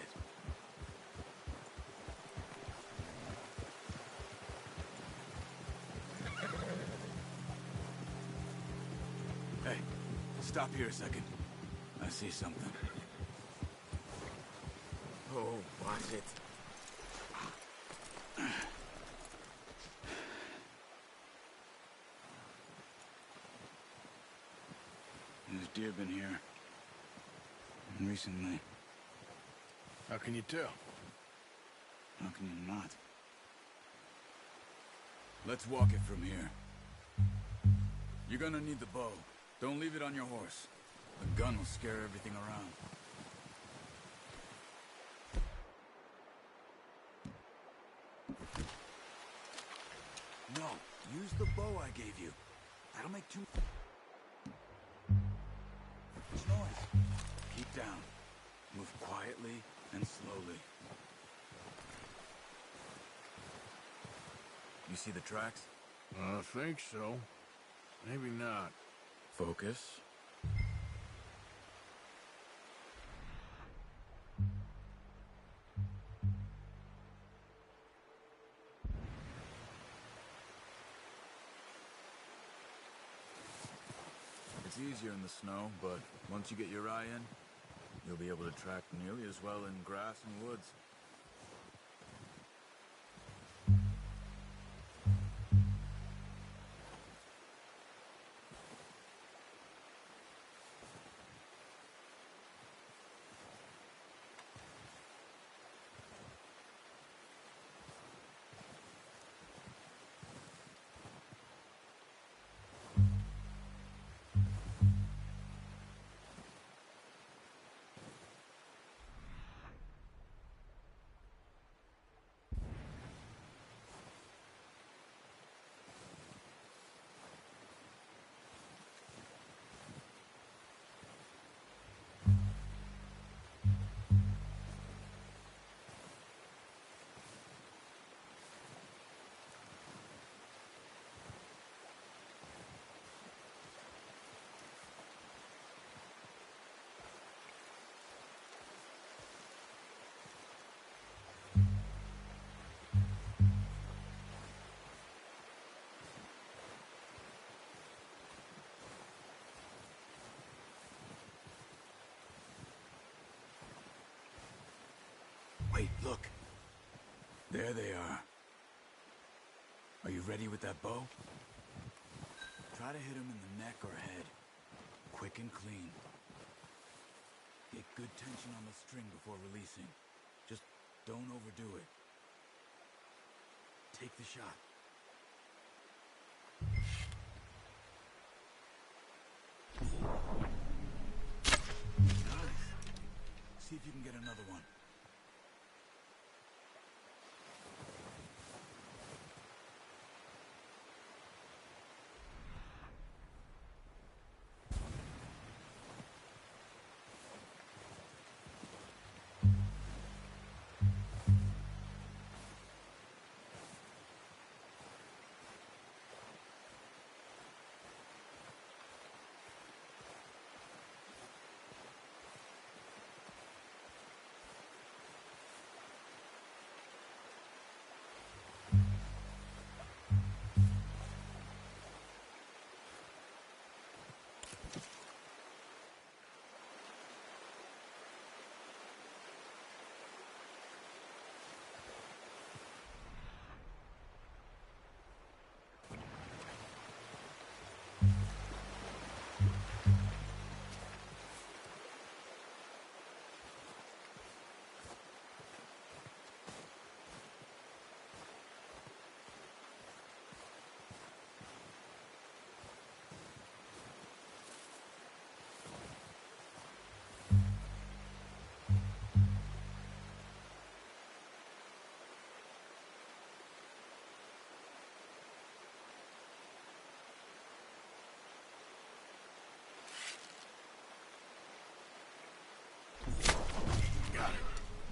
[SPEAKER 9] Hey, stop here a second. I see something.
[SPEAKER 7] Oh, watch it.
[SPEAKER 9] There's deer been here. Recently.
[SPEAKER 2] How can you tell?
[SPEAKER 9] How can you not? Let's walk it from here. You're gonna need the bow. Don't leave it on your horse. The gun will scare everything around. No, use the bow I gave you. That'll make too much noise. Keep down. Move quietly and slowly. You see the tracks?
[SPEAKER 2] I think so. Maybe not.
[SPEAKER 9] Focus. It's easier in the snow, but once you get your eye in, you'll be able to track nearly as well in grass and woods. Wait, look. There they are. Are you ready with that bow? Try to hit him in the neck or head. Quick and clean. Get good tension on the string before releasing. Just don't overdo it. Take the shot. Nice. See if you can get another one.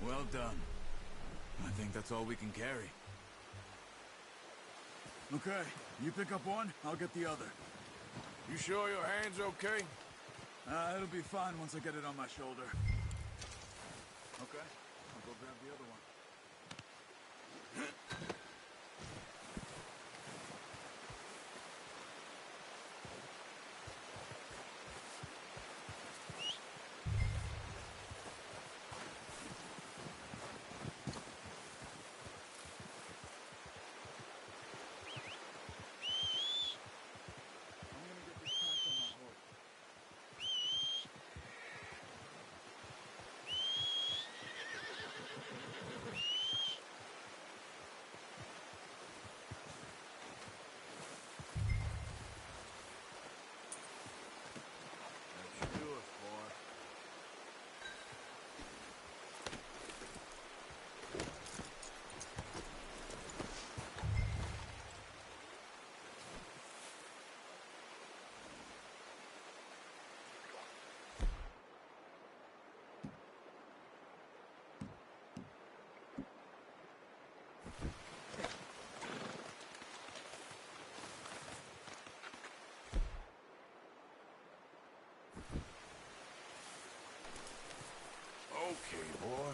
[SPEAKER 9] Well done. I think that's all we can carry. Okay, you pick up one, I'll get the other.
[SPEAKER 2] You sure your hand's okay?
[SPEAKER 9] It'll be fine once I get it on my shoulder. Okay, I'll go grab the other one.
[SPEAKER 2] Okay, boy.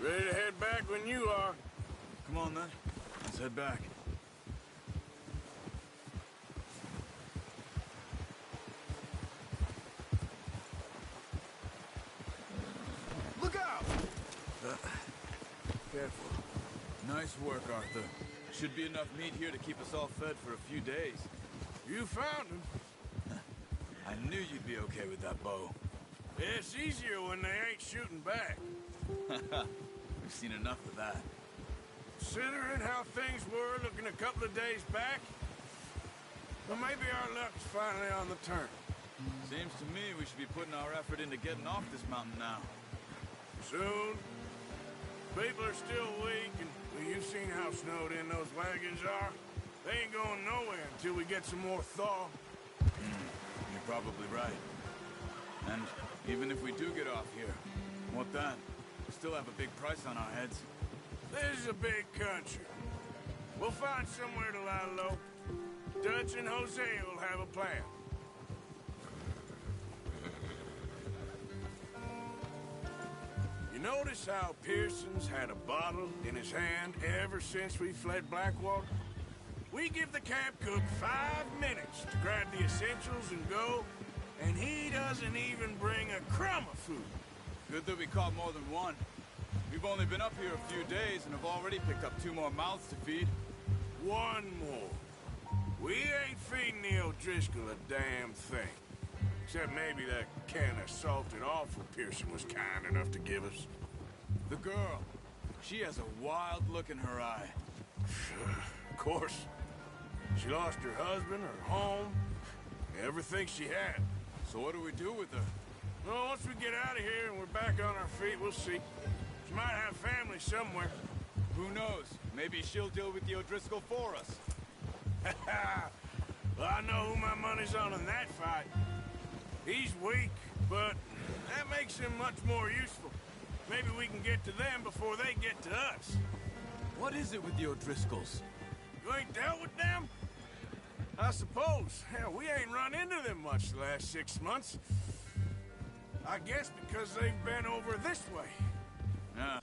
[SPEAKER 2] Ready to head back when you are.
[SPEAKER 9] Come on, then. Let's head back.
[SPEAKER 2] Look out!
[SPEAKER 9] Careful. Nice work, Arthur. Should be enough meat here to keep us all fed for a few days.
[SPEAKER 2] You found him.
[SPEAKER 9] I knew you'd be okay with that bow.
[SPEAKER 2] It's easier when they ain't shooting back.
[SPEAKER 9] We've seen enough of that.
[SPEAKER 2] Considering how things were looking a couple of days back, well, maybe our luck's finally on the turn.
[SPEAKER 9] Seems to me we should be putting our effort into getting off this mountain now.
[SPEAKER 2] Soon. People are still weak, and well, you've seen how snowed in those wagons are. They ain't going nowhere until we get some more thaw.
[SPEAKER 9] You're probably right. And even if we do get off here, what then? We still have a big price on our heads.
[SPEAKER 2] This is a big country. We'll find somewhere to lie low. Dutch and Hosea will have a plan. You notice how Pearson's had a bottle in his hand ever since we fled Blackwater? We give the camp cook 5 minutes to grab the essentials and go, and he doesn't even bring a crumb of food.
[SPEAKER 9] Good that we caught more than one. We've only been up here a few days and have already picked up 2 more mouths to feed.
[SPEAKER 2] 1 more. We ain't feeding the O'Driscoll a damn thing. Except maybe that can of salted offal Pearson was kind enough to give us.
[SPEAKER 9] The girl. She has a wild look in her eye.
[SPEAKER 2] Of course. She lost her husband, her home, everything she had.
[SPEAKER 9] So what do we do with her?
[SPEAKER 2] Well, once we get out of here and we're back on our feet, we'll see. She might have family somewhere.
[SPEAKER 9] Who knows? Maybe she'll deal with the O'Driscoll for us.
[SPEAKER 2] Well, I know who my money's on in that fight. He's weak, but that makes him much more useful. Maybe we can get to them before they get to us.
[SPEAKER 9] What is it with the O'Driscolls?
[SPEAKER 2] You ain't dealt with them? I suppose. Hell, we ain't run into them much the last 6 months. I guess because they've been over this way.
[SPEAKER 9] Ah.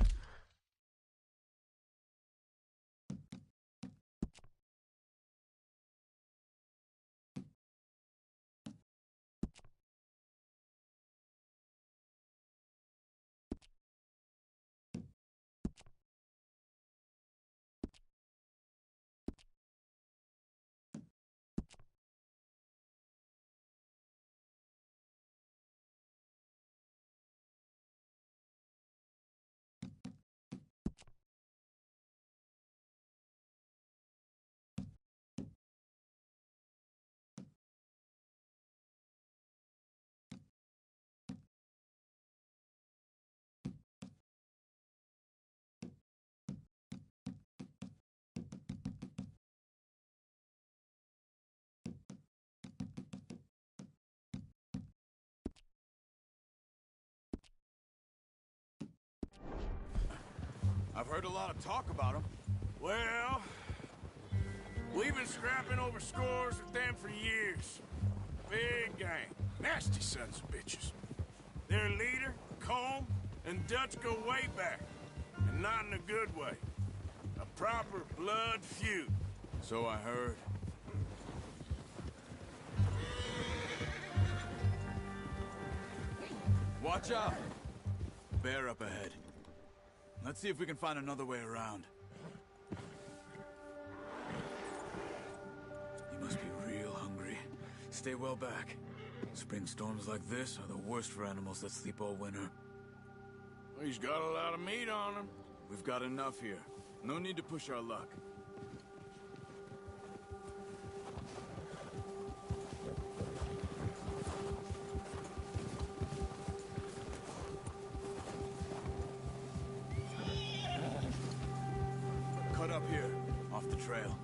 [SPEAKER 9] I've heard a lot of talk about them.
[SPEAKER 2] Well, we've been scrapping over scores with them for years. Big gang. Nasty sons of bitches. Their leader, Colm, and Dutch go way back. And not in a good way. A proper blood feud.
[SPEAKER 9] So I heard. Watch out! Bear up ahead. Let's see if we can find another way around. You must be real hungry. Stay well back. Spring storms like this are the worst for animals that sleep all winter.
[SPEAKER 2] He's got a lot of meat on him.
[SPEAKER 9] We've got enough here. No need to push our luck. Cut up here, off the trail.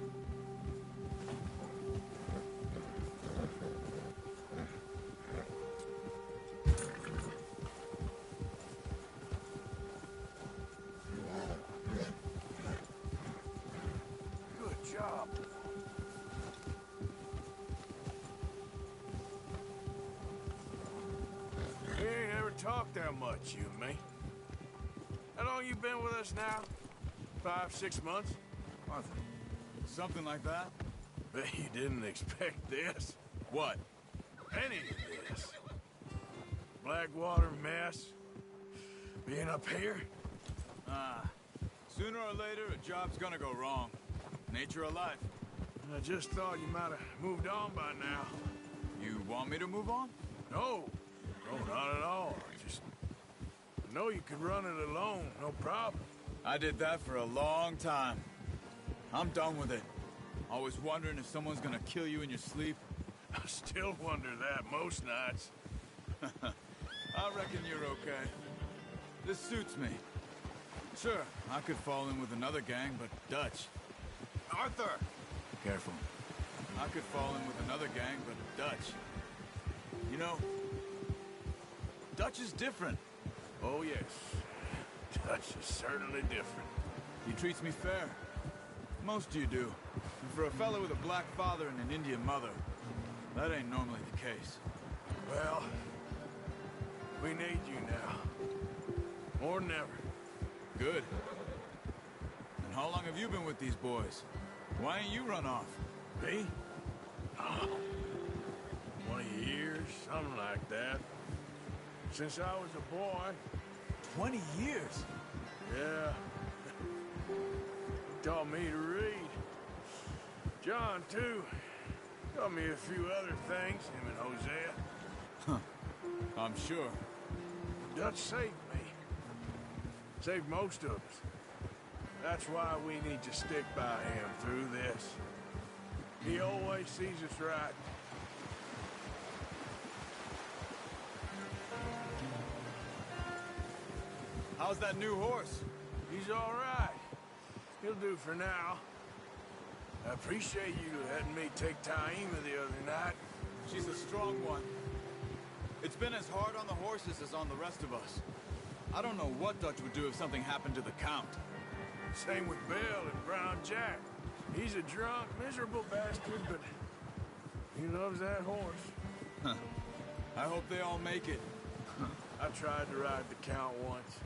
[SPEAKER 2] that much, you and me. How long you been with us now? 5, 6 months?
[SPEAKER 9] Arthur, something like that?
[SPEAKER 2] Bet you didn't expect this.
[SPEAKER 9] What?
[SPEAKER 2] Any of this. Blackwater mess. Being up here?
[SPEAKER 9] Sooner or later, a job's gonna go wrong. Nature of life.
[SPEAKER 2] I just thought you might have moved on by now.
[SPEAKER 9] You want me to move on?
[SPEAKER 2] No. No, not at all. I know you could run it alone, no problem.
[SPEAKER 9] I did that for a long time. I'm done with it. Always wondering if someone's gonna kill you in your sleep.
[SPEAKER 2] I still wonder that most nights.
[SPEAKER 9] I reckon you're okay. This suits me. Sure, I could fall in with another gang, but Dutch. Arthur! Careful. I could fall in with another gang, but Dutch. You know, Dutch is different.
[SPEAKER 2] Oh, yes. Dutch is certainly different.
[SPEAKER 9] He treats me fair. Most of you do. And for a fellow with a black father and an Indian mother, that ain't normally the case.
[SPEAKER 2] Well, we need you now. More than ever.
[SPEAKER 9] Good. And how long have you been with these boys? Why ain't you run off?
[SPEAKER 2] Me? Oh, 20 years, something like that. Since I was a boy.
[SPEAKER 9] 20 years?
[SPEAKER 2] Yeah. He taught me to read. John, too. Taught me a few other things, him and Hosea.
[SPEAKER 9] Huh. I'm sure.
[SPEAKER 2] Dutch saved me. Saved most of us. That's why we need to stick by him through this. He always sees us right.
[SPEAKER 9] How's that new horse?
[SPEAKER 2] He's all right. He'll do for now. I appreciate you letting me take Taima the other night.
[SPEAKER 9] She's a strong one. It's been as hard on the horses as on the rest of us. I don't know what Dutch would do if something happened to the Count.
[SPEAKER 2] Same with Bill and Brown Jack. He's a drunk, miserable bastard, but he loves that horse.
[SPEAKER 9] Huh. I hope they all make it.
[SPEAKER 2] I tried to ride the Count once.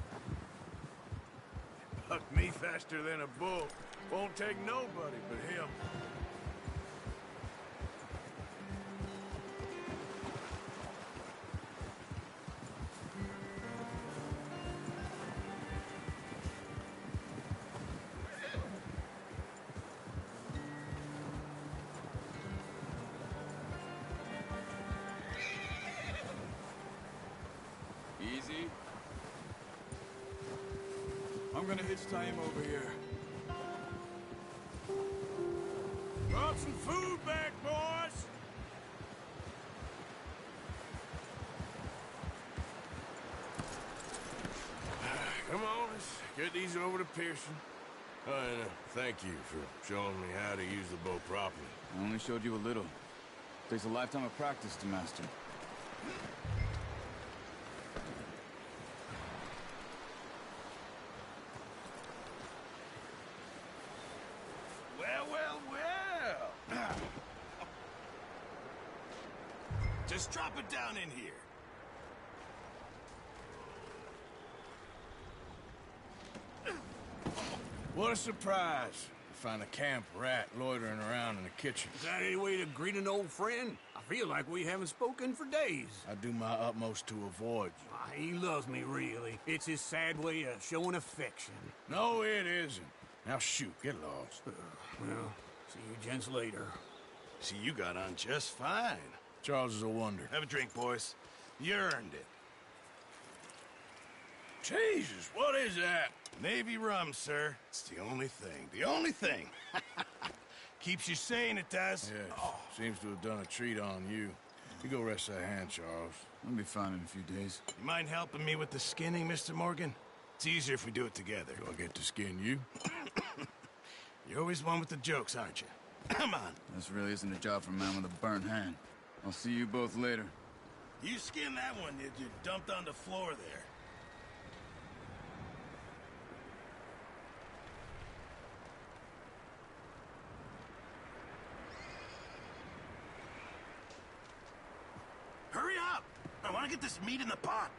[SPEAKER 2] Bucked me faster than a bull. Won't take nobody but him.
[SPEAKER 9] Easy. I'm gonna hitch Taima over here.
[SPEAKER 2] Brought some food back, boys! Come on, let's get these over to Pearson. Oh, and thank you for showing me how to use the bow properly.
[SPEAKER 9] I only showed you a little. Takes a lifetime of practice to master.
[SPEAKER 2] Well, well, well!
[SPEAKER 8] Just drop it down in here.
[SPEAKER 2] What a surprise to find a camp rat loitering around in the kitchen.
[SPEAKER 10] Is that any way to greet an old friend? I feel like we haven't spoken for days.
[SPEAKER 2] I do my utmost to avoid you.
[SPEAKER 10] He loves me, really. It's his sad way of showing affection.
[SPEAKER 2] No, it isn't. Now shoot, get lost.
[SPEAKER 10] Well, see you gents later.
[SPEAKER 8] See, you got on just fine.
[SPEAKER 2] Charles is a wonder.
[SPEAKER 8] Have a drink, boys. You earned it.
[SPEAKER 2] Jesus, what is that?
[SPEAKER 8] Navy rum, sir. It's the only thing. The only thing. Keeps you sane, it does.
[SPEAKER 2] Yes, seems to have done a treat on you. You go rest that hand, Charles.
[SPEAKER 9] I'll be fine in a few days.
[SPEAKER 8] You mind helping me with the skinning, Mr. Morgan? It's easier if we do it together.
[SPEAKER 2] Do I get to skin you?
[SPEAKER 8] You're always one with the jokes, aren't you? Come on.
[SPEAKER 9] This really isn't a job for a man with a burnt hand. I'll see you both later.
[SPEAKER 8] You skinned that one that you dumped on the floor there. Hurry up! I want to get this meat in the pot.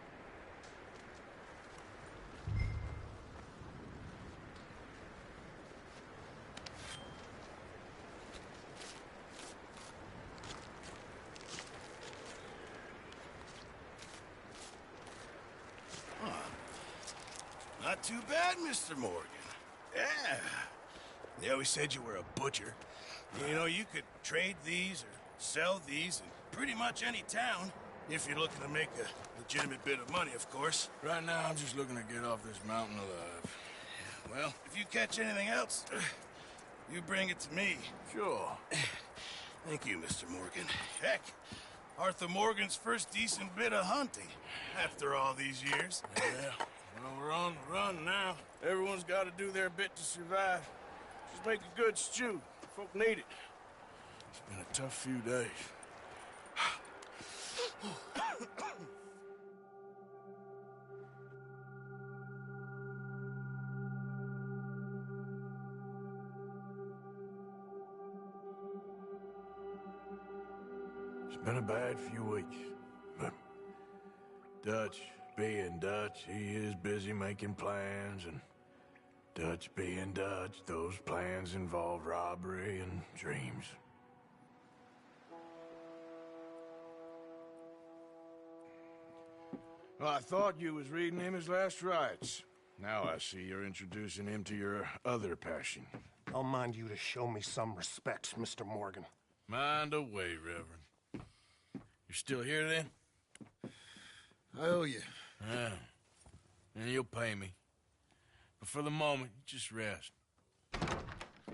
[SPEAKER 8] Not too bad, Mr. Morgan. Yeah. They always said you were a butcher. You know, you could trade these or sell these in pretty much any town, if you're looking to make a legitimate bit of money, of course.
[SPEAKER 2] Right now, I'm just looking to get off this mountain alive.
[SPEAKER 8] Well, if you catch anything else, you bring it to me.
[SPEAKER 2] Sure.
[SPEAKER 8] Thank you, Mr. Morgan. Heck, Arthur Morgan's first decent bit of hunting after all these years.
[SPEAKER 2] Yeah. Well, we're on the run now. Everyone's got to do their bit to survive. Just make a good stew. Folk need it. It's been a tough few days. It's been a bad few weeks, but Dutch being Dutch, he is busy making plans, and Dutch being Dutch, those plans involve robbery and dreams. Well, I thought you was reading him his last rites. Now I see you're introducing him to your other passion.
[SPEAKER 11] I'll mind you to show me some respect, Mr. Morgan.
[SPEAKER 2] Mind away, Reverend. You're still here, then?
[SPEAKER 7] I owe you.
[SPEAKER 2] Yeah. And you'll pay me. But for the moment, just rest.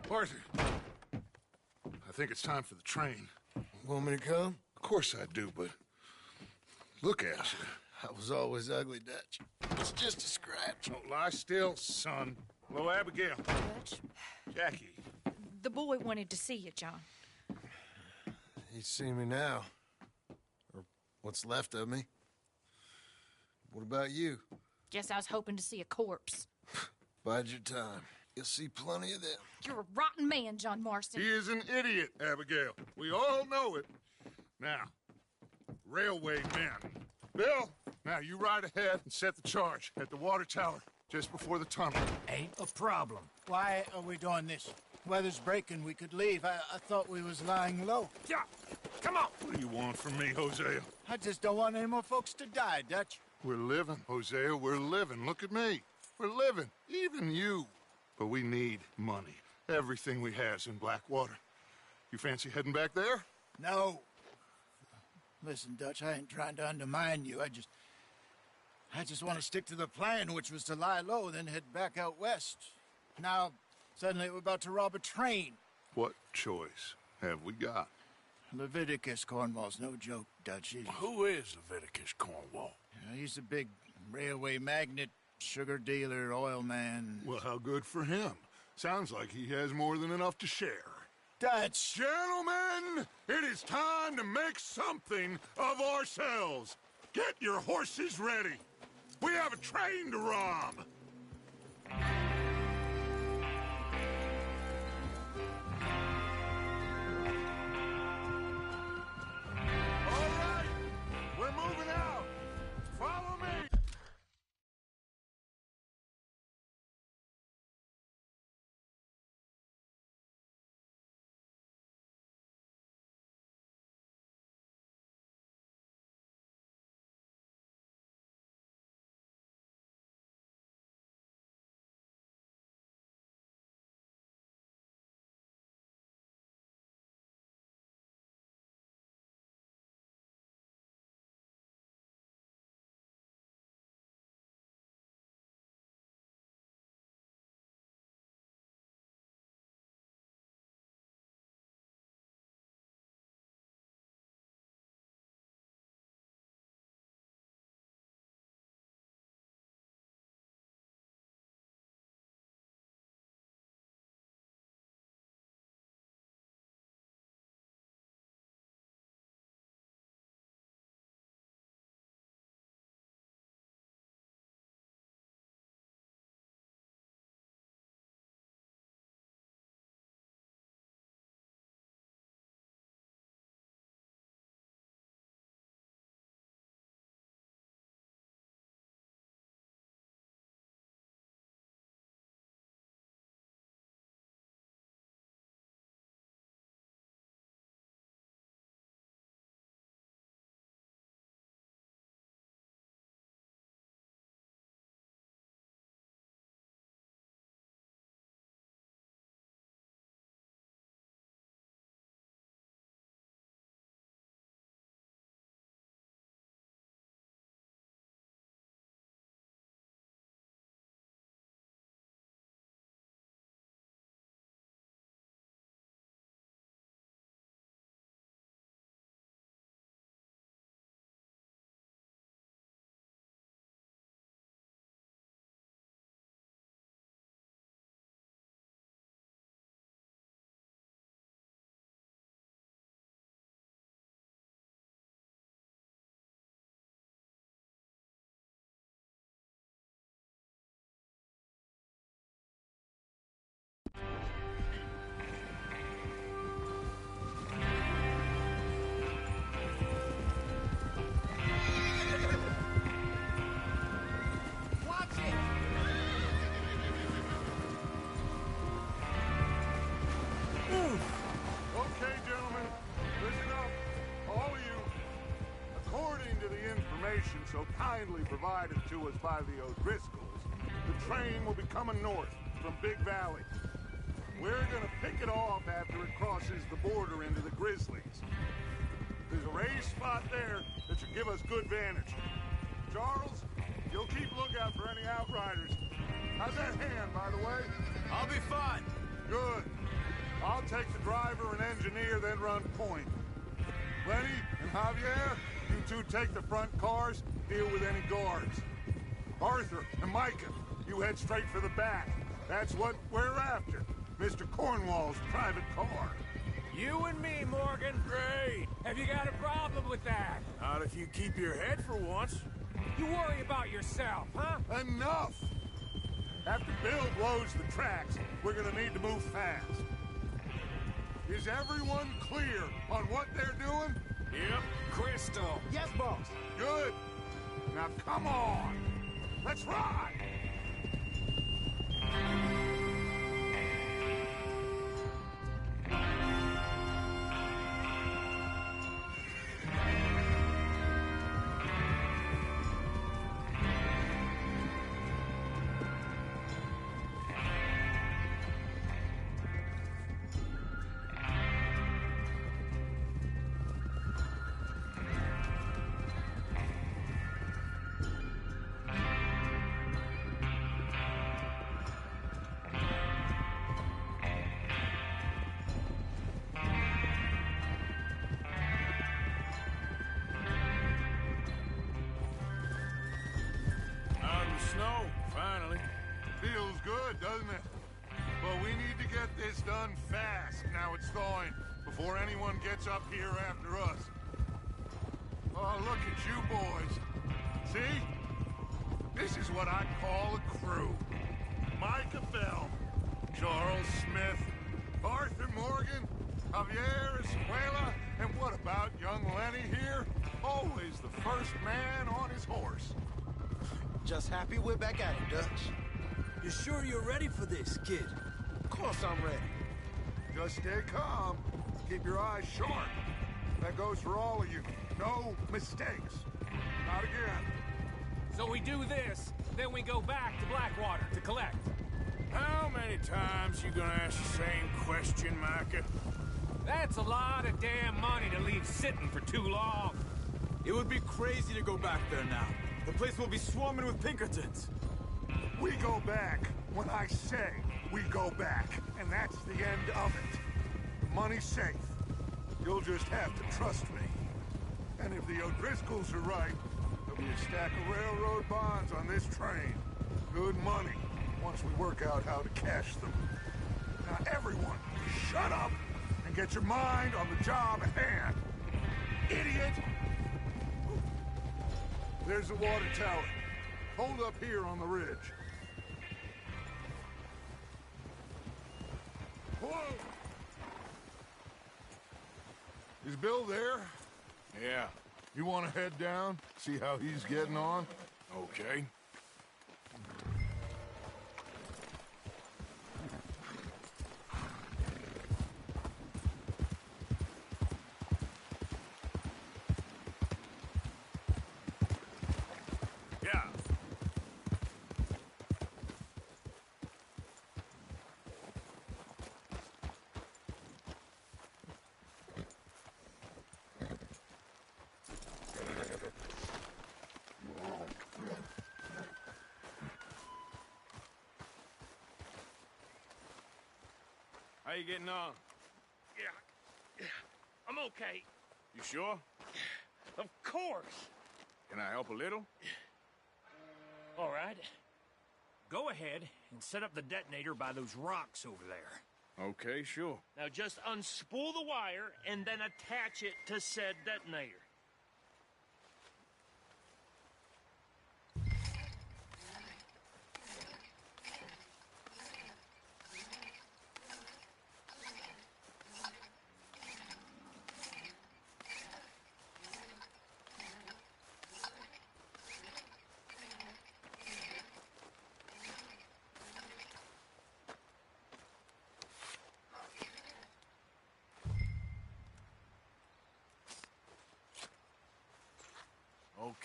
[SPEAKER 3] Arthur, I think it's time for the train.
[SPEAKER 7] Want me to come?
[SPEAKER 3] Of course I do, but look at you.
[SPEAKER 7] I was always ugly, Dutch. It's just a scratch.
[SPEAKER 3] Don't lie still, son. Hello, Abigail.
[SPEAKER 4] Dutch,
[SPEAKER 3] Jackie.
[SPEAKER 4] the boy wanted to see you, John.
[SPEAKER 7] He's seen me now. Or what's left of me. What about you?
[SPEAKER 4] Guess I was hoping to see a corpse.
[SPEAKER 7] Bide your time. You'll see plenty of them.
[SPEAKER 4] You're a rotten man, John Marston.
[SPEAKER 3] He is an idiot, Abigail. We all know it. Now, railway men. Bill, now you ride ahead and set the charge at the water tower just before the tunnel.
[SPEAKER 12] Ain't a problem. Why are we doing this? Weather's breaking. We could leave. I thought we was lying low.
[SPEAKER 3] Yeah, come on. What do you want from me, Hosea?
[SPEAKER 12] I just don't want any more folks to die, Dutch.
[SPEAKER 3] We're living, Hosea. We're living. Look at me. We're living. Even you. But we need money. Everything we have's in Blackwater. You fancy heading back there?
[SPEAKER 12] No. Listen, Dutch, I ain't trying to undermine you. I just want to stick to the plan, which was to lie low, then head back out west. Now, suddenly we're about to rob a train.
[SPEAKER 3] What choice have we got?
[SPEAKER 12] Leviticus Cornwall's no joke, Dutch.
[SPEAKER 2] Who is Leviticus Cornwall?
[SPEAKER 12] He's a big railway magnate, sugar dealer, oil man.
[SPEAKER 3] Well, how good for him. Sounds like he has more than enough to share.
[SPEAKER 12] Dutch!
[SPEAKER 3] Gentlemen, it is time to make something of ourselves. Get your horses ready. We have a train to rob. information so kindly provided to us by the O'Driscolls, the train will be coming north from Big Valley. We're gonna pick it off after it crosses the border into the Grizzlies. There's a raised spot there that should give us good vantage. Charles, you'll keep lookout for any outriders. How's that hand, by the way?
[SPEAKER 9] I'll be fine.
[SPEAKER 3] Good. I'll take the driver and engineer, then run point. Lenny and Javier, you two take the front cars, deal with any guards. Arthur and Micah, you head straight for the back. That's what we're after. Mr. Cornwall's private car.
[SPEAKER 1] You and me, Morgan.
[SPEAKER 2] Great.
[SPEAKER 1] Have you got a problem with that?
[SPEAKER 2] Not if you keep your head for once.
[SPEAKER 1] You worry about yourself, huh?
[SPEAKER 3] Enough! After Bill blows the tracks, we're gonna need to move fast. Is everyone clear on what they're doing?
[SPEAKER 2] Yep.
[SPEAKER 1] Crystal.
[SPEAKER 12] Yes, boss.
[SPEAKER 3] Good. Now come on. Let's ride!
[SPEAKER 2] Snow, finally.
[SPEAKER 3] Feels good, doesn't it? But we need to get this done fast now it's thawing, before anyone gets up here after us. Oh, look at you boys. See? This is what I call a crew. Micah Bell, Charles Smith, Arthur Morgan, Javier Escuela, and what about young Lenny here? Always the first man on his horse.
[SPEAKER 12] Just happy we're back at it, Dutch.
[SPEAKER 1] You sure you're ready for this, kid?
[SPEAKER 12] Of course I'm ready.
[SPEAKER 3] Just stay calm. Keep your eyes sharp. That goes for all of you. No mistakes. Not again.
[SPEAKER 1] So we do this, then we go back to Blackwater to collect.
[SPEAKER 2] How many times you gonna ask the same question, Micah?
[SPEAKER 1] That's a lot of damn money to leave sitting for too long.
[SPEAKER 9] It would be crazy to go back there now. The place will be swarming with Pinkertons.
[SPEAKER 3] We go back when I say we go back, and that's the end of it. The money's safe. You'll just have to trust me. And if the O'Driscolls are right, there'll be a stack of railroad bonds on this train. Good money, once we work out how to cash them. Now everyone, shut up and get your mind on the job at hand. Idiot! There's the water tower. Hold up here on the ridge. Whoa! Is Bill there?
[SPEAKER 2] Yeah.
[SPEAKER 3] You want to head down? See how he's getting on?
[SPEAKER 2] Okay. How you getting on?
[SPEAKER 6] Yeah, I'm okay.
[SPEAKER 2] You sure?
[SPEAKER 6] Of course.
[SPEAKER 2] Can I help a little?
[SPEAKER 6] All right. Go ahead and set up the detonator by those rocks over there.
[SPEAKER 2] Okay, sure.
[SPEAKER 6] Now just unspool the wire and then attach it to said detonator.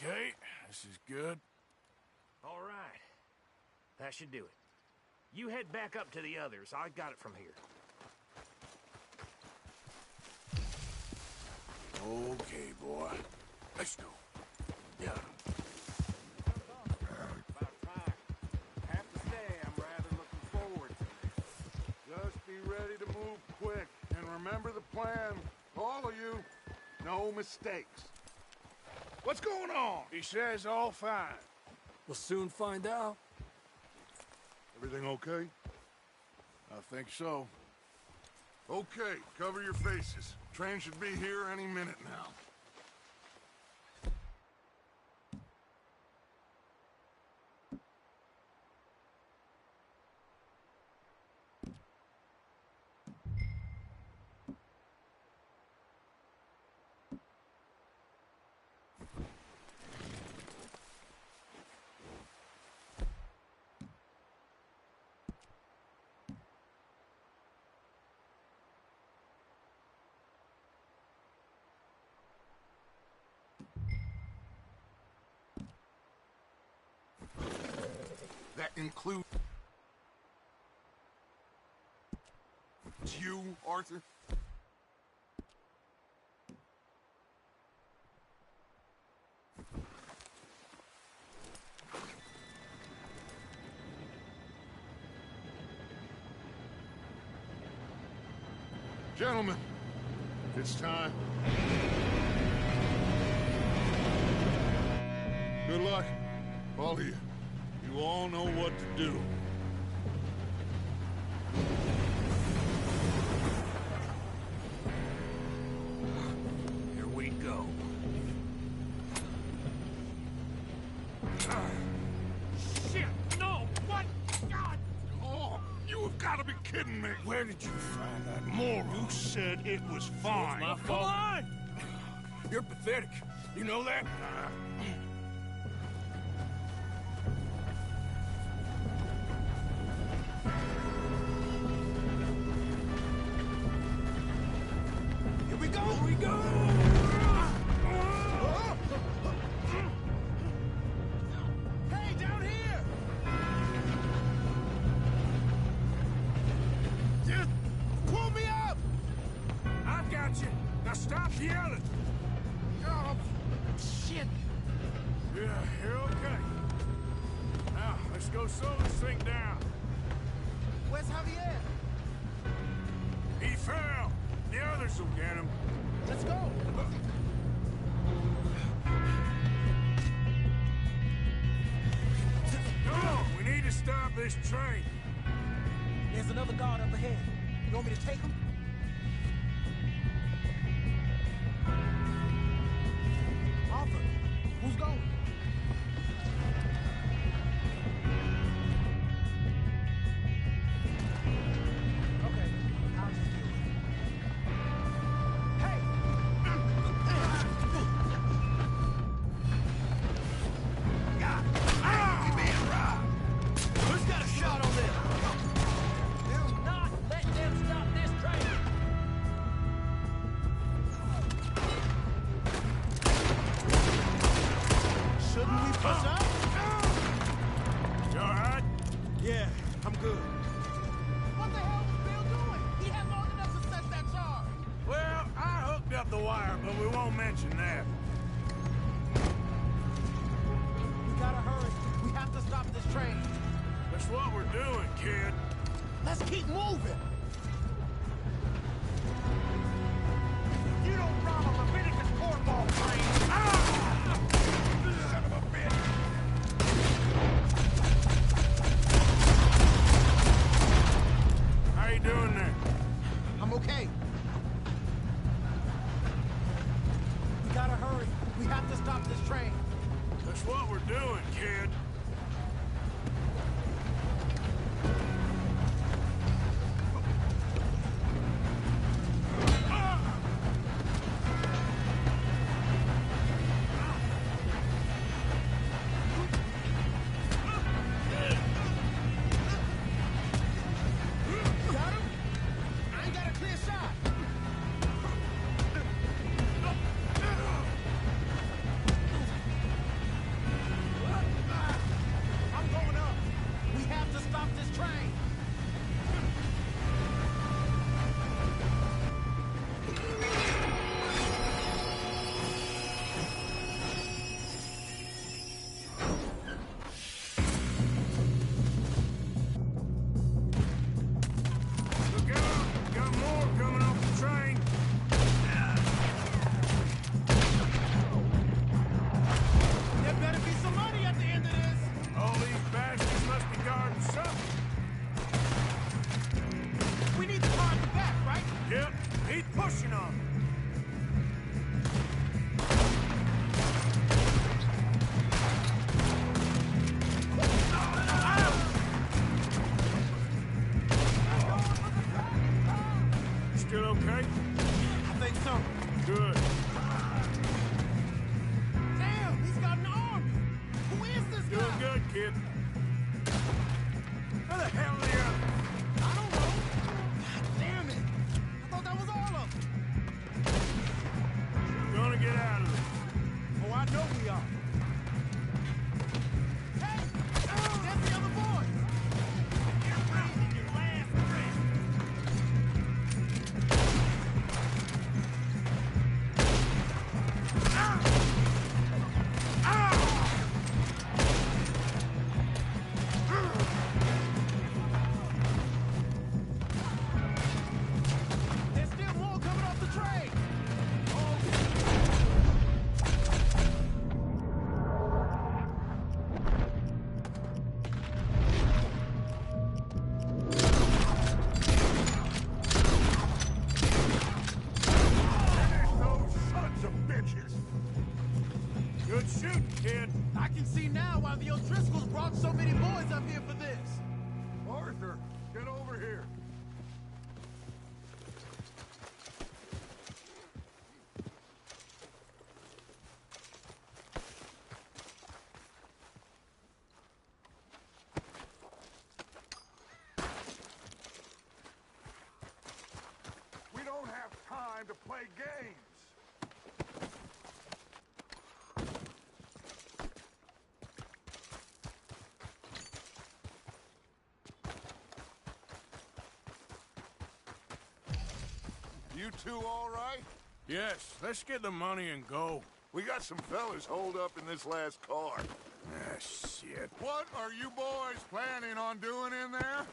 [SPEAKER 2] Okay.
[SPEAKER 8] This is good.
[SPEAKER 6] All right. That should do it. You head back up to the others. I got it from here.
[SPEAKER 8] Okay, boy. Let's go. Yeah.
[SPEAKER 6] About time. Have to say, I'm rather looking forward to this.
[SPEAKER 3] Just be ready to move quick. And remember the plan. All of you. No mistakes. What's going on?
[SPEAKER 2] He says all fine.
[SPEAKER 1] We'll soon find out.
[SPEAKER 3] Everything okay?
[SPEAKER 2] I think so.
[SPEAKER 3] Okay, cover your faces. Train should be here any minute now. That includes you, Arthur? Gentlemen, it's time. Good luck, all of you. You all know what to do.
[SPEAKER 6] Here we go. Shit! No! What? God!
[SPEAKER 3] Oh, you have got to be kidding me.
[SPEAKER 8] Where did you find that moron?
[SPEAKER 3] You said it was fine.
[SPEAKER 6] My fault.
[SPEAKER 8] Come on! You're pathetic. You know that?
[SPEAKER 6] Here we go! Here we go! Hey, down here!
[SPEAKER 8] Just pull me up!
[SPEAKER 6] I've got you. Now stop yelling.
[SPEAKER 8] Oh,
[SPEAKER 6] Shit!
[SPEAKER 8] yeah, you're okay. Now, let's go slow this thing down.
[SPEAKER 6] Where's Javier?
[SPEAKER 8] He fell. The others will get him.
[SPEAKER 6] Let's go.
[SPEAKER 8] Come on, we need to stop this train.
[SPEAKER 6] There's another guard up ahead. You want me to take him? Arthur, who's going? Okay, I'll just deal with it. Hey! Who's got a shot on them? Do not let them stop this train! Shouldn't we push up?
[SPEAKER 8] You all right?
[SPEAKER 6] Yeah, I'm good. What the hell was Bill doing? He had long enough to set that charge.
[SPEAKER 8] Well, I hooked up the wire, but we won't mention that.
[SPEAKER 6] We gotta hurry. We have to stop this train.
[SPEAKER 8] That's what we're doing, kid.
[SPEAKER 6] Let's keep moving. You don't rob a Leviticus cornball train. Son of a bitch.
[SPEAKER 8] How you doing there?
[SPEAKER 6] I'm okay. We gotta hurry. We have to stop this train.
[SPEAKER 8] That's what we're doing, kid.
[SPEAKER 6] Got him? I ain't got a clear shot.
[SPEAKER 2] Good.
[SPEAKER 12] Damn, he's got an army! Who is this guy?
[SPEAKER 2] Doing good, kid. Where the hell are the others?
[SPEAKER 12] I don't know. God damn it! I thought that was all of them.
[SPEAKER 2] We're gonna get out of this.
[SPEAKER 12] Oh, I know we are. Hey! There's the other boys! You're breathing your last breath. There's still more coming off the train!
[SPEAKER 5] Those sons of bitches!
[SPEAKER 2] Good shooting, kid.
[SPEAKER 12] I can see now why the O'Driscolls brought so many boys up here for this.
[SPEAKER 5] Arthur, get over here. We don't have time to play games. You two all right?
[SPEAKER 2] Yes, let's get the money and go.
[SPEAKER 5] We got some fellas holed up in this last car.
[SPEAKER 2] Ah, shit.
[SPEAKER 5] What are you boys planning on doing in there?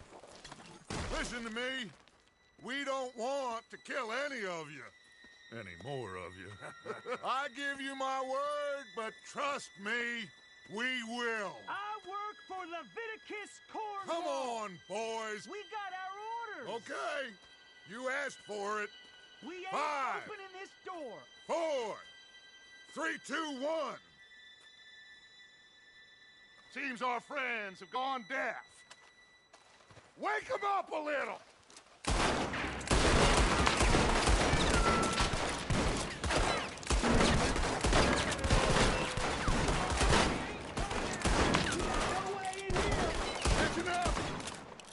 [SPEAKER 5] Listen to me. We don't want to kill any of you. Any more of you. I give you my word, but trust me, we will.
[SPEAKER 6] I work for Leviticus Cornwall.
[SPEAKER 5] Come on, boys.
[SPEAKER 6] We got our orders.
[SPEAKER 5] Okay. You asked for it.
[SPEAKER 6] We ain't
[SPEAKER 5] 5,
[SPEAKER 6] opening this door.
[SPEAKER 5] 4, 3, 2, 1. Seems our friends have gone deaf. Wake them up a little. Listen up.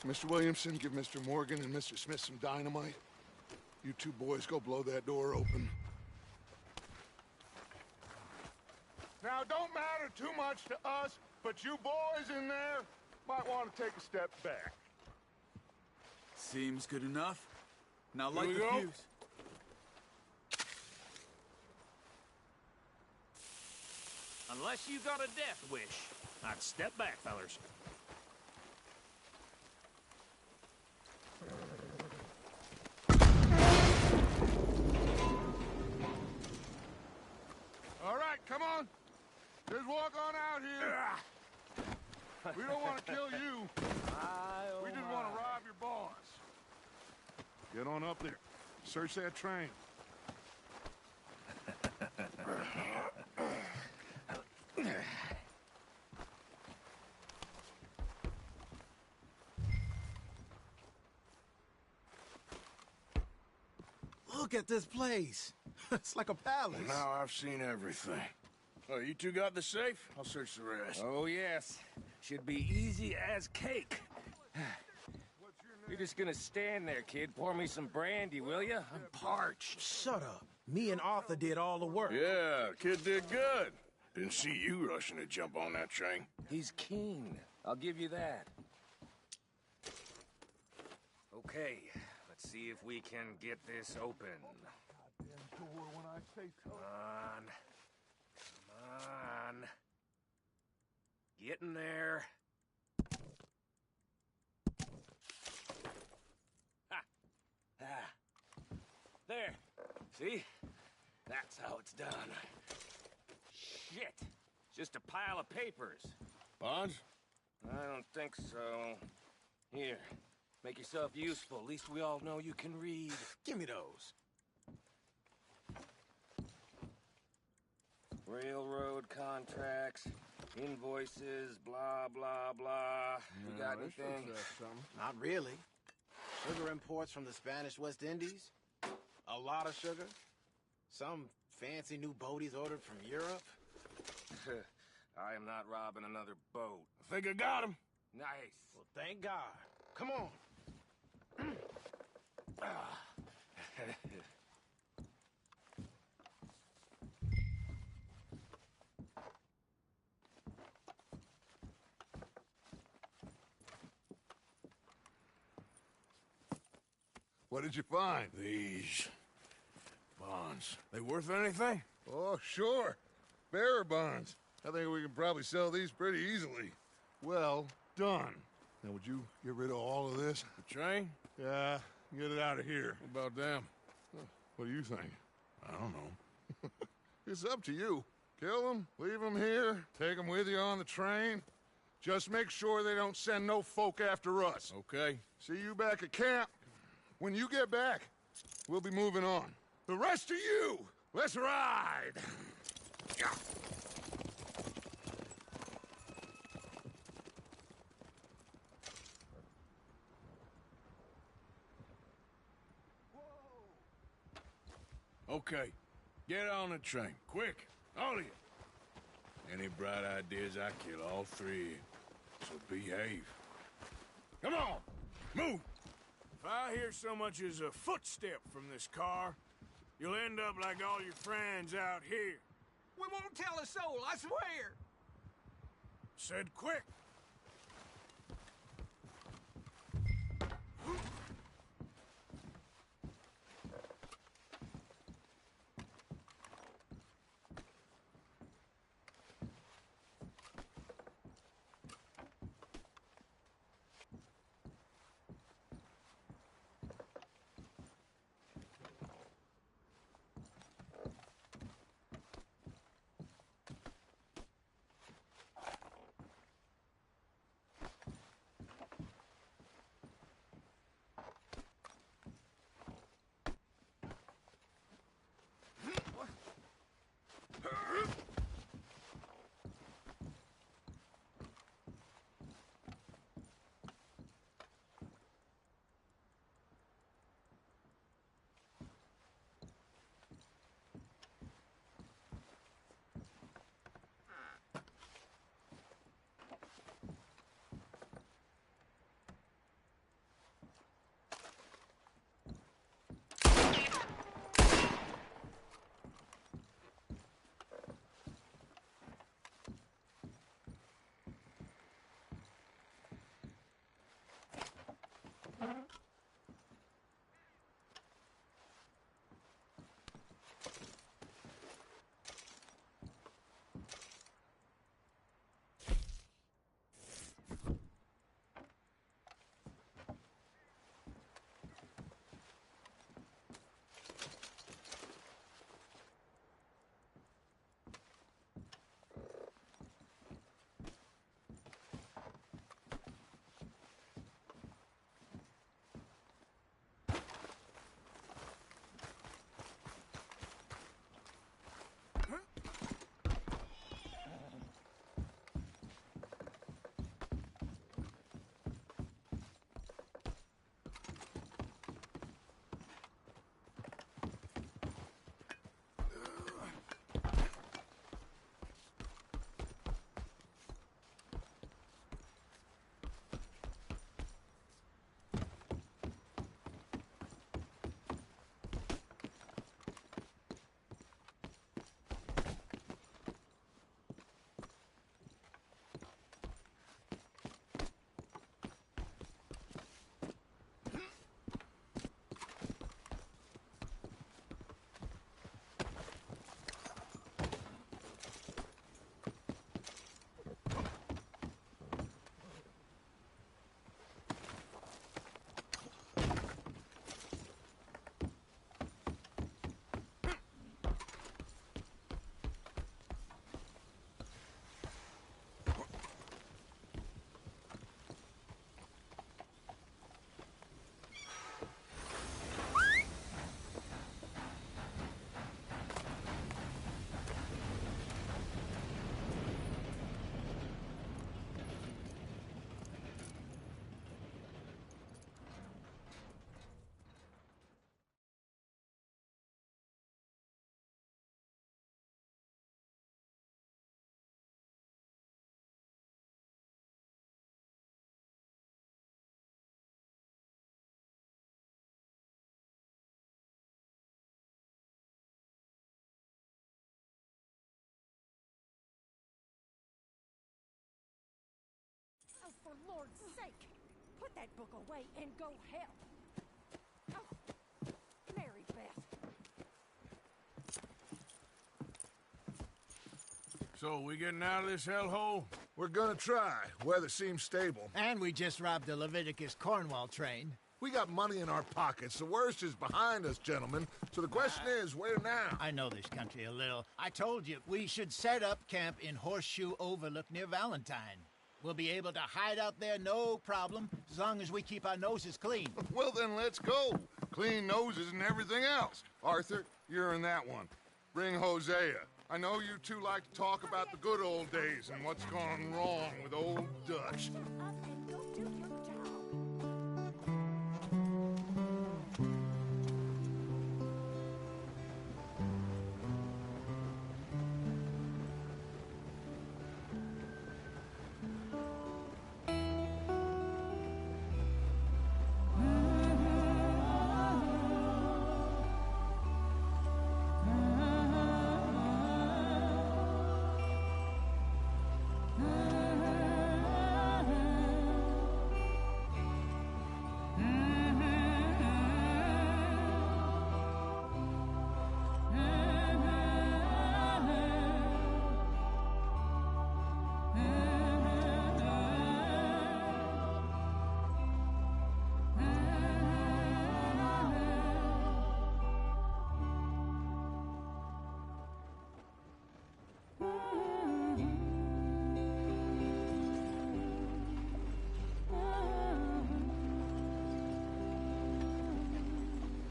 [SPEAKER 5] Mr. Williamson, give Mr. Morgan and Mr. Smith some dynamite. You two boys go blow that door open. Now, don't matter too much to us, but you boys in there might want to take a step back.
[SPEAKER 9] Seems good enough. Now light
[SPEAKER 2] we
[SPEAKER 9] the
[SPEAKER 2] go.
[SPEAKER 9] fuse.
[SPEAKER 6] Unless you got a death wish, I'd step back, fellers.
[SPEAKER 5] All right, come on. Just walk on out here. We don't want to kill you. We just want to rob your boss. Get on up there. Search that train.
[SPEAKER 12] Look at this place. It's like a palace.
[SPEAKER 2] Now I've seen everything. Oh, you two got the safe? I'll search the rest.
[SPEAKER 6] Oh, yes. Should be easy as cake. You're just gonna stand there, kid. Pour me some brandy, will you? I'm parched.
[SPEAKER 11] Shut up. Me and Arthur did all the work.
[SPEAKER 2] Yeah, kid did good. Didn't see you rushing to jump on that train.
[SPEAKER 6] He's keen. I'll give you that. Okay, let's see if we can get this open. Come on. Come on. Get in there. Ha! Ah. There. See? That's how it's done. Shit. It's just a pile of papers.
[SPEAKER 2] Bonds?
[SPEAKER 6] I don't think so. Here. Make yourself useful. At least we all know you can read.
[SPEAKER 11] Give me those.
[SPEAKER 6] Railroad contracts, invoices, blah, blah, blah. You got anything?
[SPEAKER 11] Not really. Sugar imports from the Spanish West Indies. A lot of sugar.
[SPEAKER 13] Some fancy new boat he's ordered from Europe?
[SPEAKER 14] I am not robbing another boat.
[SPEAKER 8] I think I got him.
[SPEAKER 14] Nice.
[SPEAKER 13] Well, thank God. Come on.
[SPEAKER 3] What did you find?
[SPEAKER 2] These bonds. They worth anything?
[SPEAKER 3] Oh, sure. Bearer bonds. I think we can probably sell these pretty easily. Well done. Now, would you get rid of all of this?
[SPEAKER 2] The train?
[SPEAKER 3] Yeah, get it out of here.
[SPEAKER 2] What about them?
[SPEAKER 3] What do you think?
[SPEAKER 2] I don't know.
[SPEAKER 3] It's up to you. Kill them, leave them here, take them with you on the train. Just make sure they don't send no folk after us.
[SPEAKER 2] Okay.
[SPEAKER 3] See you back at camp. When you get back, we'll be moving on. The rest of you, let's ride!
[SPEAKER 2] Okay. Get on the train. Quick. All of you. Any bright ideas, I kill all three of you. So behave. Come on! Move! If I hear so much as a footstep from this car, you'll end up like all your friends out here.
[SPEAKER 10] We won't tell a soul, I swear.
[SPEAKER 2] Said quick.
[SPEAKER 15] Lord's sake! Put that book away and go help. Oh, Mary Beth.
[SPEAKER 2] So, we getting out of this hellhole?
[SPEAKER 3] We're gonna try. Weather seems stable.
[SPEAKER 12] And we just robbed the Leviticus Cornwall train.
[SPEAKER 3] We got money in our pockets. The worst is behind us, gentlemen. So the question is, where now?
[SPEAKER 12] I know this country a little. I told you, we should set up camp in Horseshoe Overlook near Valentine. We'll be able to hide out there, no problem, as long as we keep our noses clean.
[SPEAKER 3] Well, then let's go. Clean noses and everything else. Arthur, you're in that one. Bring Hosea. I know you two like to talk about the good old days and what's gone wrong with old Dutch.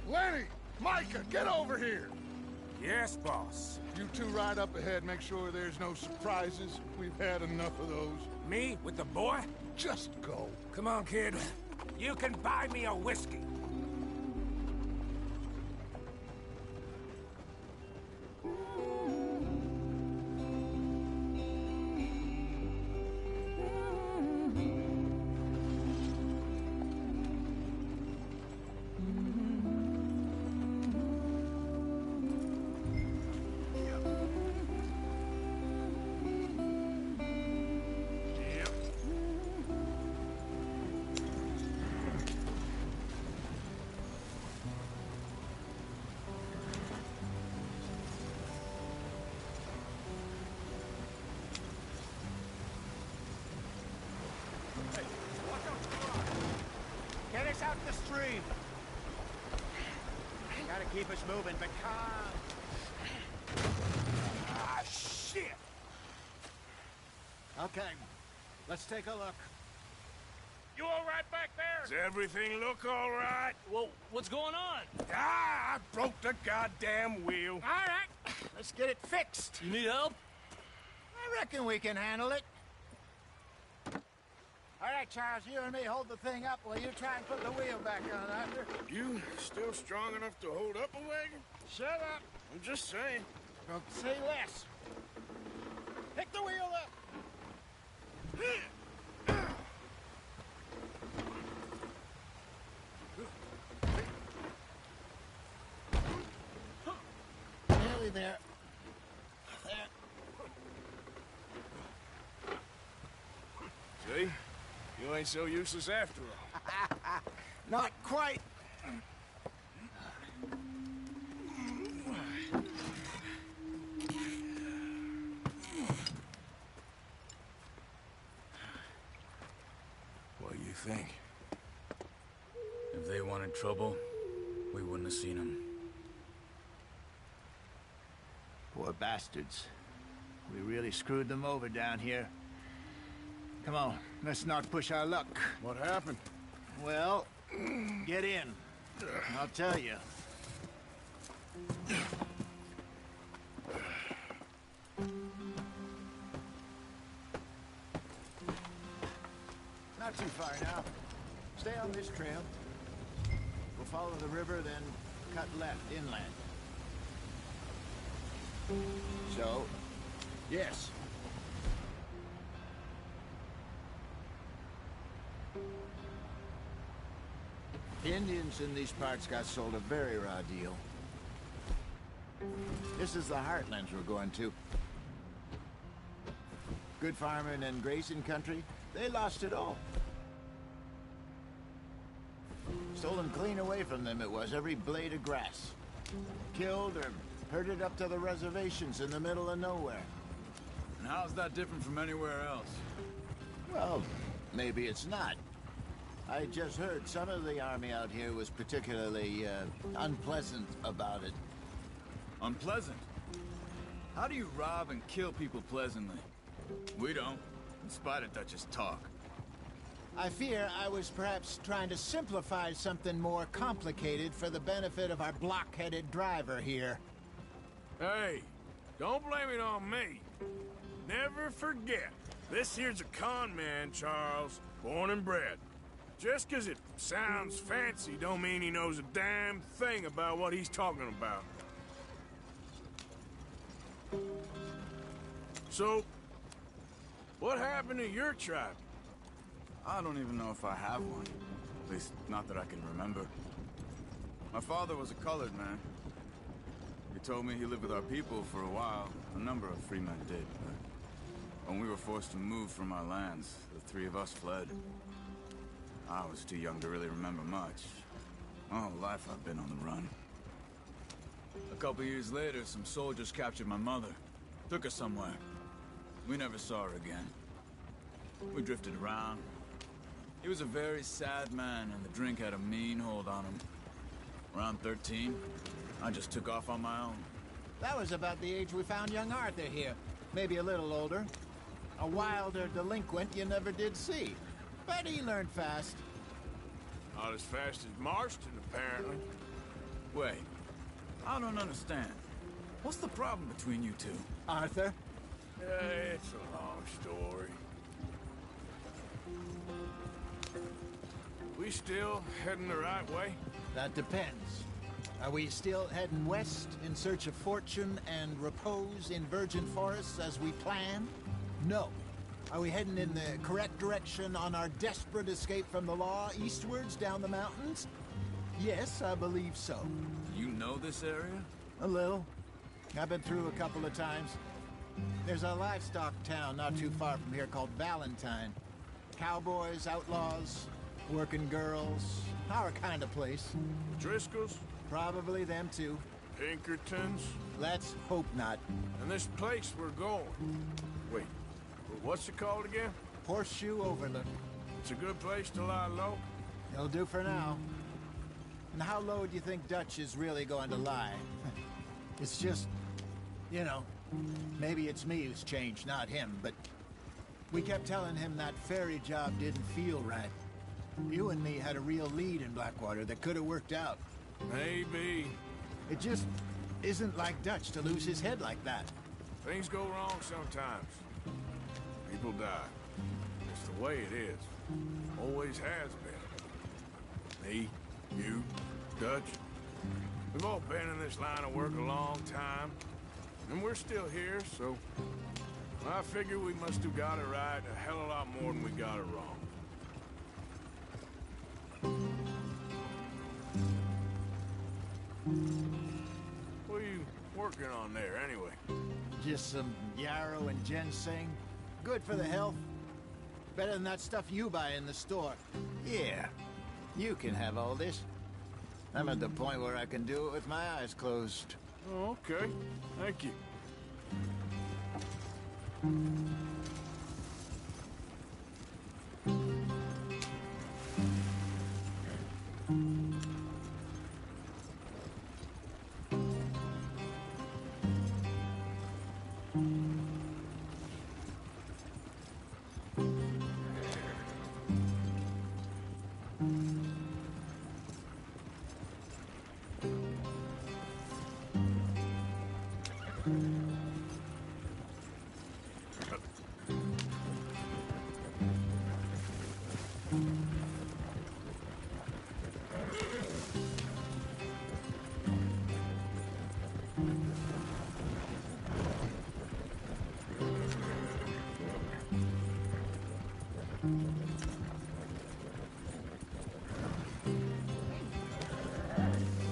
[SPEAKER 3] Lenny! Micah, get over here!
[SPEAKER 10] Yes, boss.
[SPEAKER 3] You two ride up ahead, make sure there's no surprises. We've had enough of those.
[SPEAKER 10] Me with the boy?
[SPEAKER 3] Just go.
[SPEAKER 10] Come on, kid. You can buy me a whiskey.
[SPEAKER 12] Get us out the stream. Gotta keep us moving, but calm.
[SPEAKER 10] Ah, shit!
[SPEAKER 12] Okay, let's take a look.
[SPEAKER 8] You all right back there? Does everything look all right?
[SPEAKER 1] Well, what's going on?
[SPEAKER 8] Ah, I broke the goddamn wheel.
[SPEAKER 12] All right, let's get it fixed.
[SPEAKER 1] You need help?
[SPEAKER 12] I reckon we can handle it. All right, Charles, you and me hold the thing up while you try and put the wheel back on, Arthur.
[SPEAKER 8] You still strong enough to hold up a wagon?
[SPEAKER 12] Shut up.
[SPEAKER 8] I'm just saying.
[SPEAKER 12] Don't say less. Pick the wheel up. Nearly there. There.
[SPEAKER 8] See? You ain't so useless after all.
[SPEAKER 12] Not quite.
[SPEAKER 2] What do you think?
[SPEAKER 9] If they wanted trouble, we wouldn't have seen them.
[SPEAKER 12] Poor bastards. We really screwed them over down here. Come on, let's not push our luck.
[SPEAKER 2] What happened?
[SPEAKER 12] Well, get in. I'll tell you. Not too far now. Stay on this trail. We'll follow the river, then cut left inland. So, yes. Indians in these parts got sold a very raw deal. This is the heartlands we're going to. Good farming and grazing country, they lost it all. Stolen clean away from them it was, every blade of grass. Killed or herded up to the reservations in the middle of nowhere.
[SPEAKER 9] And how's that different from anywhere else?
[SPEAKER 12] Well, maybe it's not. I just heard some of the army out here was particularly, unpleasant about it.
[SPEAKER 9] Unpleasant? How do you rob and kill people pleasantly? We don't, in spite of Dutch's talk.
[SPEAKER 12] I fear I was perhaps trying to simplify something more complicated for the benefit of our block-headed driver here.
[SPEAKER 2] Hey, don't blame it on me. Never forget, this here's a con man, Charles, born and bred. Just 'cause it sounds fancy don't mean he knows a damn thing about what he's talking about. So, what happened to your tribe?
[SPEAKER 9] I don't even know if I have one. At least, not that I can remember. My father was a colored man. He told me he lived with our people for a while. A number of free men did, but when we were forced to move from our lands, the three of us fled. I was too young to really remember much. My whole life I've been on the run. A couple years later, some soldiers captured my mother. Took her somewhere. We never saw her again. We drifted around. He was a very sad man, and the drink had a mean hold on him. Around 13, I just took off on my own.
[SPEAKER 12] That was about the age we found young Arthur here. Maybe a little older. A wilder delinquent you never did see. But he learned fast.
[SPEAKER 2] Not as fast as Marston, apparently.
[SPEAKER 9] Wait, I don't understand. What's the problem between you two?
[SPEAKER 12] Arthur?
[SPEAKER 2] It's a long story. We still heading the right way?
[SPEAKER 12] That depends. Are we still heading west in search of fortune and repose in virgin forests as we planned? No. Are we heading in the correct direction on our desperate escape from the law eastwards down the mountains? Yes, I believe so.
[SPEAKER 9] You know this area?
[SPEAKER 12] A little. I've been through a couple of times. There's a livestock town not too far from here called Valentine. Cowboys, outlaws, working girls, our kind of place.
[SPEAKER 2] Driscolls?
[SPEAKER 12] Probably them too.
[SPEAKER 2] Pinkertons?
[SPEAKER 12] Let's hope not.
[SPEAKER 2] And this place we're going. Wait, what's it called again?
[SPEAKER 12] Horseshoe Overlook.
[SPEAKER 2] It's a good place to lie low?
[SPEAKER 12] It'll do for now. And how low do you think Dutch is really going to lie? It's just, you know, maybe it's me who's changed, not him, but we kept telling him that ferry job didn't feel right. You and me had a real lead in Blackwater that could have worked out.
[SPEAKER 2] Maybe.
[SPEAKER 12] It just isn't like Dutch to lose his head like that.
[SPEAKER 2] Things go wrong sometimes. People die. It's the way it is. Always has been. Me, you, Dutch. We've all been in this line of work a long time. And we're still here, so I figure we must have got it right a hell of a lot more than we got it wrong. What are you working on there, anyway?
[SPEAKER 12] Just some yarrow and ginseng. Good for the health. Better than that stuff you buy in the store. Yeah, you can have all this. I'm at the point where I can do it with my eyes closed.
[SPEAKER 2] Oh, okay. Thank you.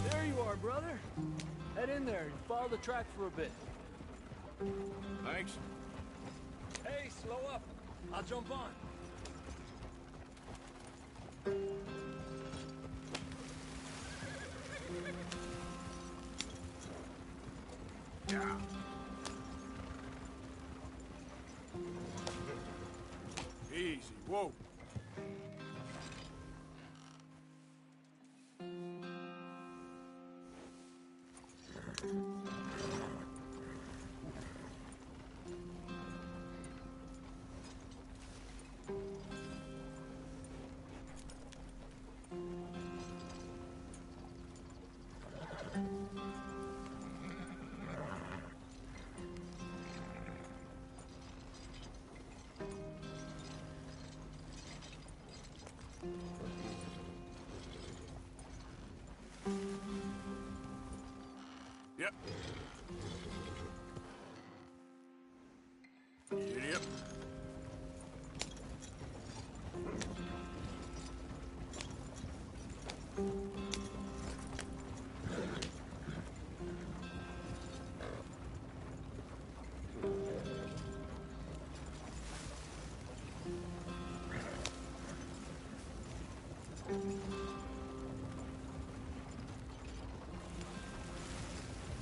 [SPEAKER 1] There you are, brother. Head in there and follow the track for a bit.
[SPEAKER 2] Thanks.
[SPEAKER 1] Hey, slow up. I'll jump on.
[SPEAKER 3] Yeah.
[SPEAKER 2] Easy, whoa. Yep. Yep.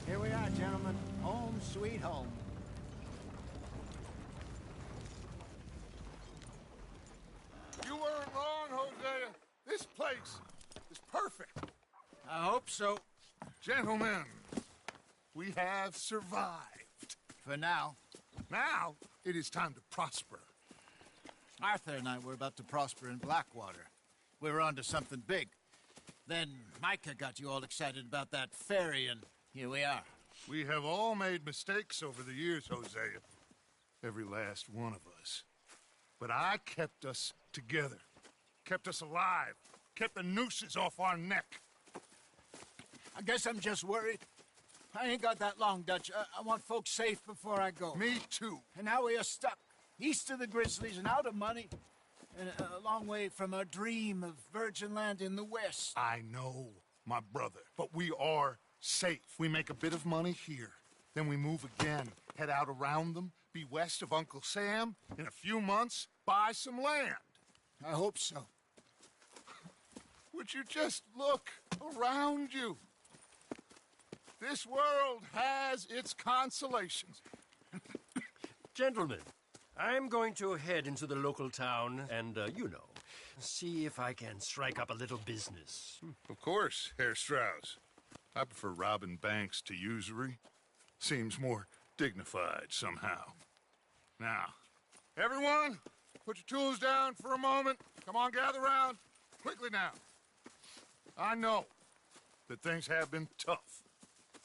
[SPEAKER 12] Here we are, gentlemen. Home sweet home.
[SPEAKER 3] You weren't wrong, Hosea. This place is perfect.
[SPEAKER 12] I hope so.
[SPEAKER 3] Gentlemen, we have survived.
[SPEAKER 12] For now.
[SPEAKER 3] Now, it is time to prosper.
[SPEAKER 12] Arthur and I were about to prosper in Blackwater. We were onto something big. Then Micah got you all excited about that ferry, and here we are.
[SPEAKER 3] We have all made mistakes over the years, Hosea. Every last one of us. But I kept us together. Kept us alive. Kept the nooses off our neck.
[SPEAKER 12] I guess I'm just worried. I ain't got that long, Dutch. I want folks safe before I go.
[SPEAKER 3] Me too.
[SPEAKER 12] And now we are stuck. East of the Grizzlies and out of money. And a long way from our dream of virgin land in the west.
[SPEAKER 3] I know, my brother. But we are safe. We make a bit of money here. Then we move again. Head out around them. Be west of Uncle Sam. In a few months, buy some land.
[SPEAKER 12] I hope so.
[SPEAKER 3] Would you just look around you? This world has its consolations.
[SPEAKER 16] Gentlemen, I'm going to head into the local town and, see if I can strike up a little business.
[SPEAKER 3] Of course, Herr Strauss. I prefer robbing banks to usury. Seems more dignified somehow. Now, everyone, put your tools down for a moment. Come on, gather round. Quickly now. I know that things have been tough,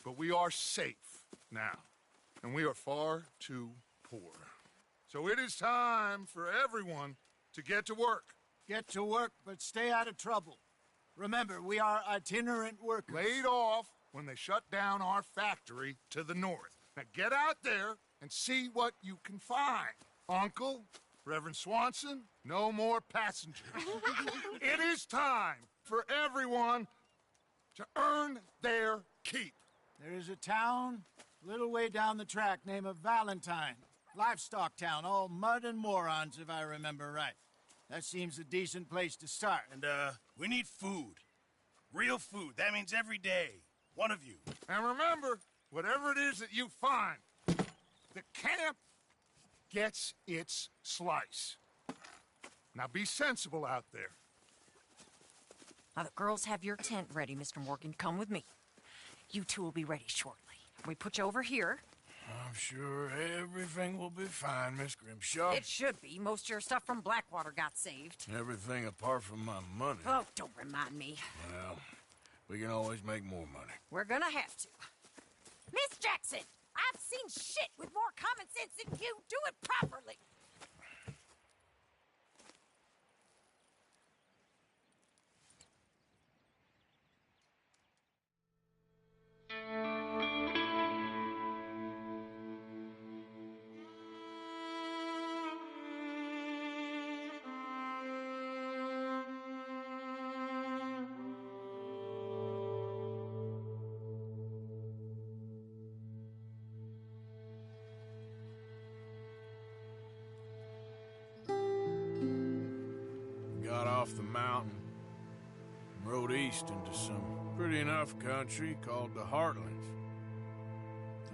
[SPEAKER 3] but we are safe now, and we are far too poor. So it is time for everyone to get to work.
[SPEAKER 12] Get to work, but stay out of trouble. Remember, we are itinerant workers.
[SPEAKER 3] Laid off when they shut down our factory to the north. Now get out there and see what you can find. Uncle, Reverend Swanson, no more passengers. It is time for everyone to earn their keep.
[SPEAKER 12] There is a town a little way down the track named Valentine. Livestock town, all mud and morons, if I remember right. That seems a decent place to start.
[SPEAKER 8] And, we need food. Real food. That means every day. One of you.
[SPEAKER 3] And remember, whatever it is that you find, the camp gets its slice. Now be sensible out there.
[SPEAKER 15] Now, the girls have your tent ready, Mr. Morgan. Come with me. You two will be ready shortly. We put you over here.
[SPEAKER 2] I'm sure everything will be fine, Miss Grimshaw.
[SPEAKER 15] It should be. Most of your stuff from Blackwater got saved.
[SPEAKER 2] Everything apart from my money.
[SPEAKER 15] Oh, don't remind me.
[SPEAKER 2] Well, we can always make more money.
[SPEAKER 15] We're gonna have to. Miss Jackson, I've seen shit with more common sense than you. Do it properly.
[SPEAKER 2] Got off the mountain and rode east into some pretty enough country called the Heartlands.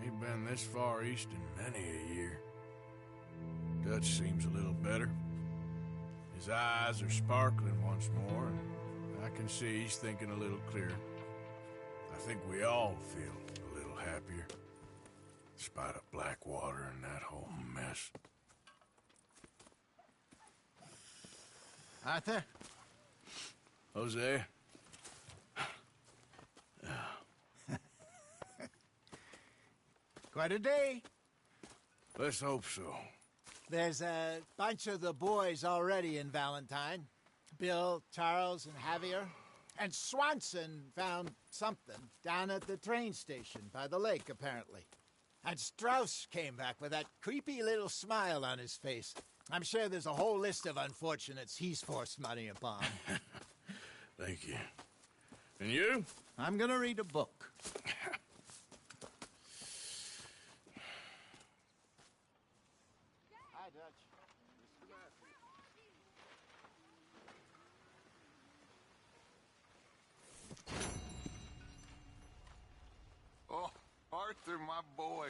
[SPEAKER 2] Ain't Haven't been this far east in many a year. Dutch seems a little better. His eyes are sparkling once more, and I can see he's thinking a little clearer. I think we all feel a little happier, despite of Blackwater and that whole mess.
[SPEAKER 12] Arthur?
[SPEAKER 2] Jose?
[SPEAKER 12] Quite a day.
[SPEAKER 2] Let's hope so.
[SPEAKER 12] There's a bunch of the boys already in Valentine. Bill, Charles, and Javier. And Swanson found something down at the train station by the lake, apparently. And Strauss came back with that creepy little smile on his face. I'm sure there's a whole list of unfortunates he's forced money upon.
[SPEAKER 2] Thank you. And you?
[SPEAKER 12] I'm gonna read a book. Hi, Dutch.
[SPEAKER 5] Oh, Arthur, my boy.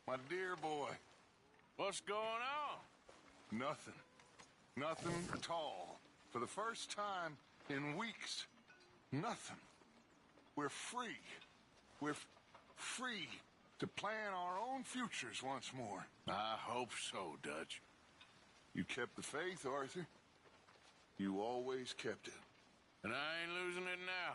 [SPEAKER 5] My dear boy.
[SPEAKER 2] What's going on?
[SPEAKER 5] Nothing. Nothing at all. For the first time in weeks. Nothing. We're free. We're free to plan our own futures once more.
[SPEAKER 2] I hope so, Dutch.
[SPEAKER 5] You kept the faith, Arthur. You always kept it.
[SPEAKER 2] And I ain't losing it now.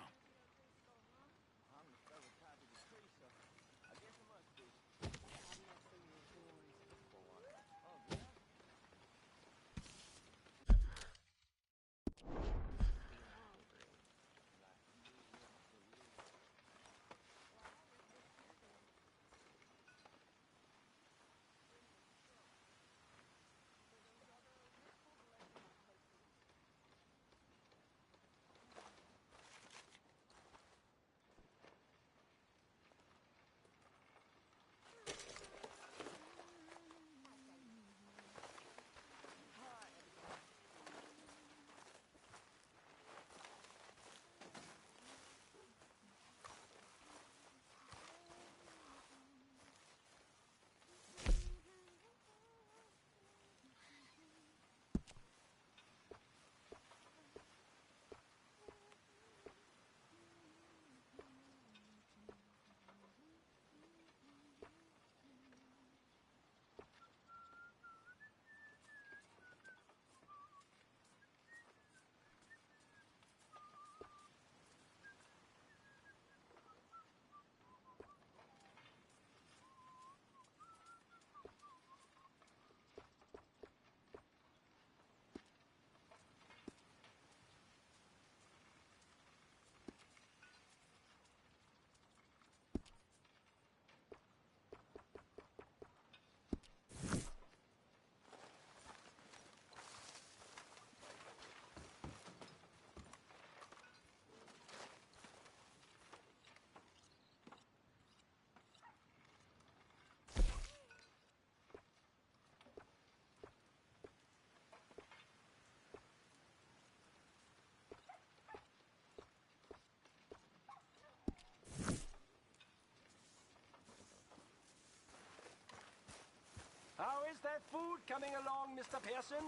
[SPEAKER 16] How is that food coming along, Mr. Pearson?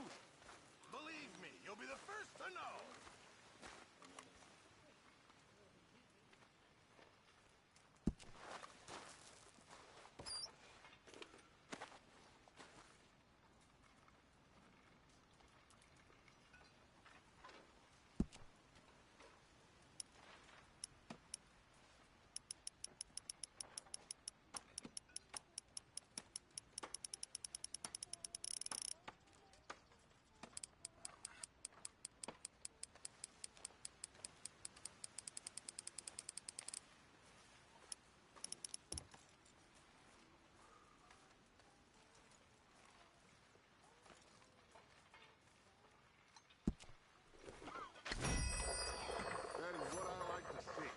[SPEAKER 8] Believe me, you'll be the first to know.
[SPEAKER 5] That is what I like to see.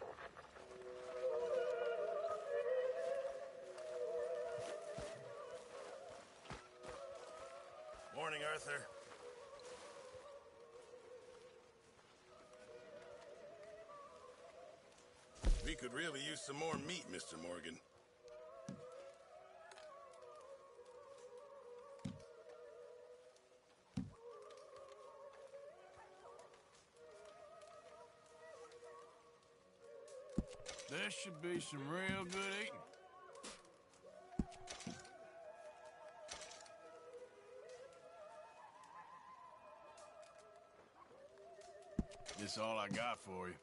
[SPEAKER 8] Morning, Arthur. We could really use some more meat, Mr. Morgan.
[SPEAKER 2] this should be some real good eating. This all I got for you.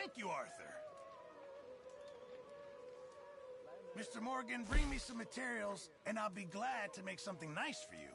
[SPEAKER 8] Thank you, Arthur. Mr. Morgan, bring me some materials, and I'll be glad to make something nice for you.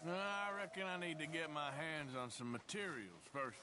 [SPEAKER 2] I reckon I need to get my hands on some materials first.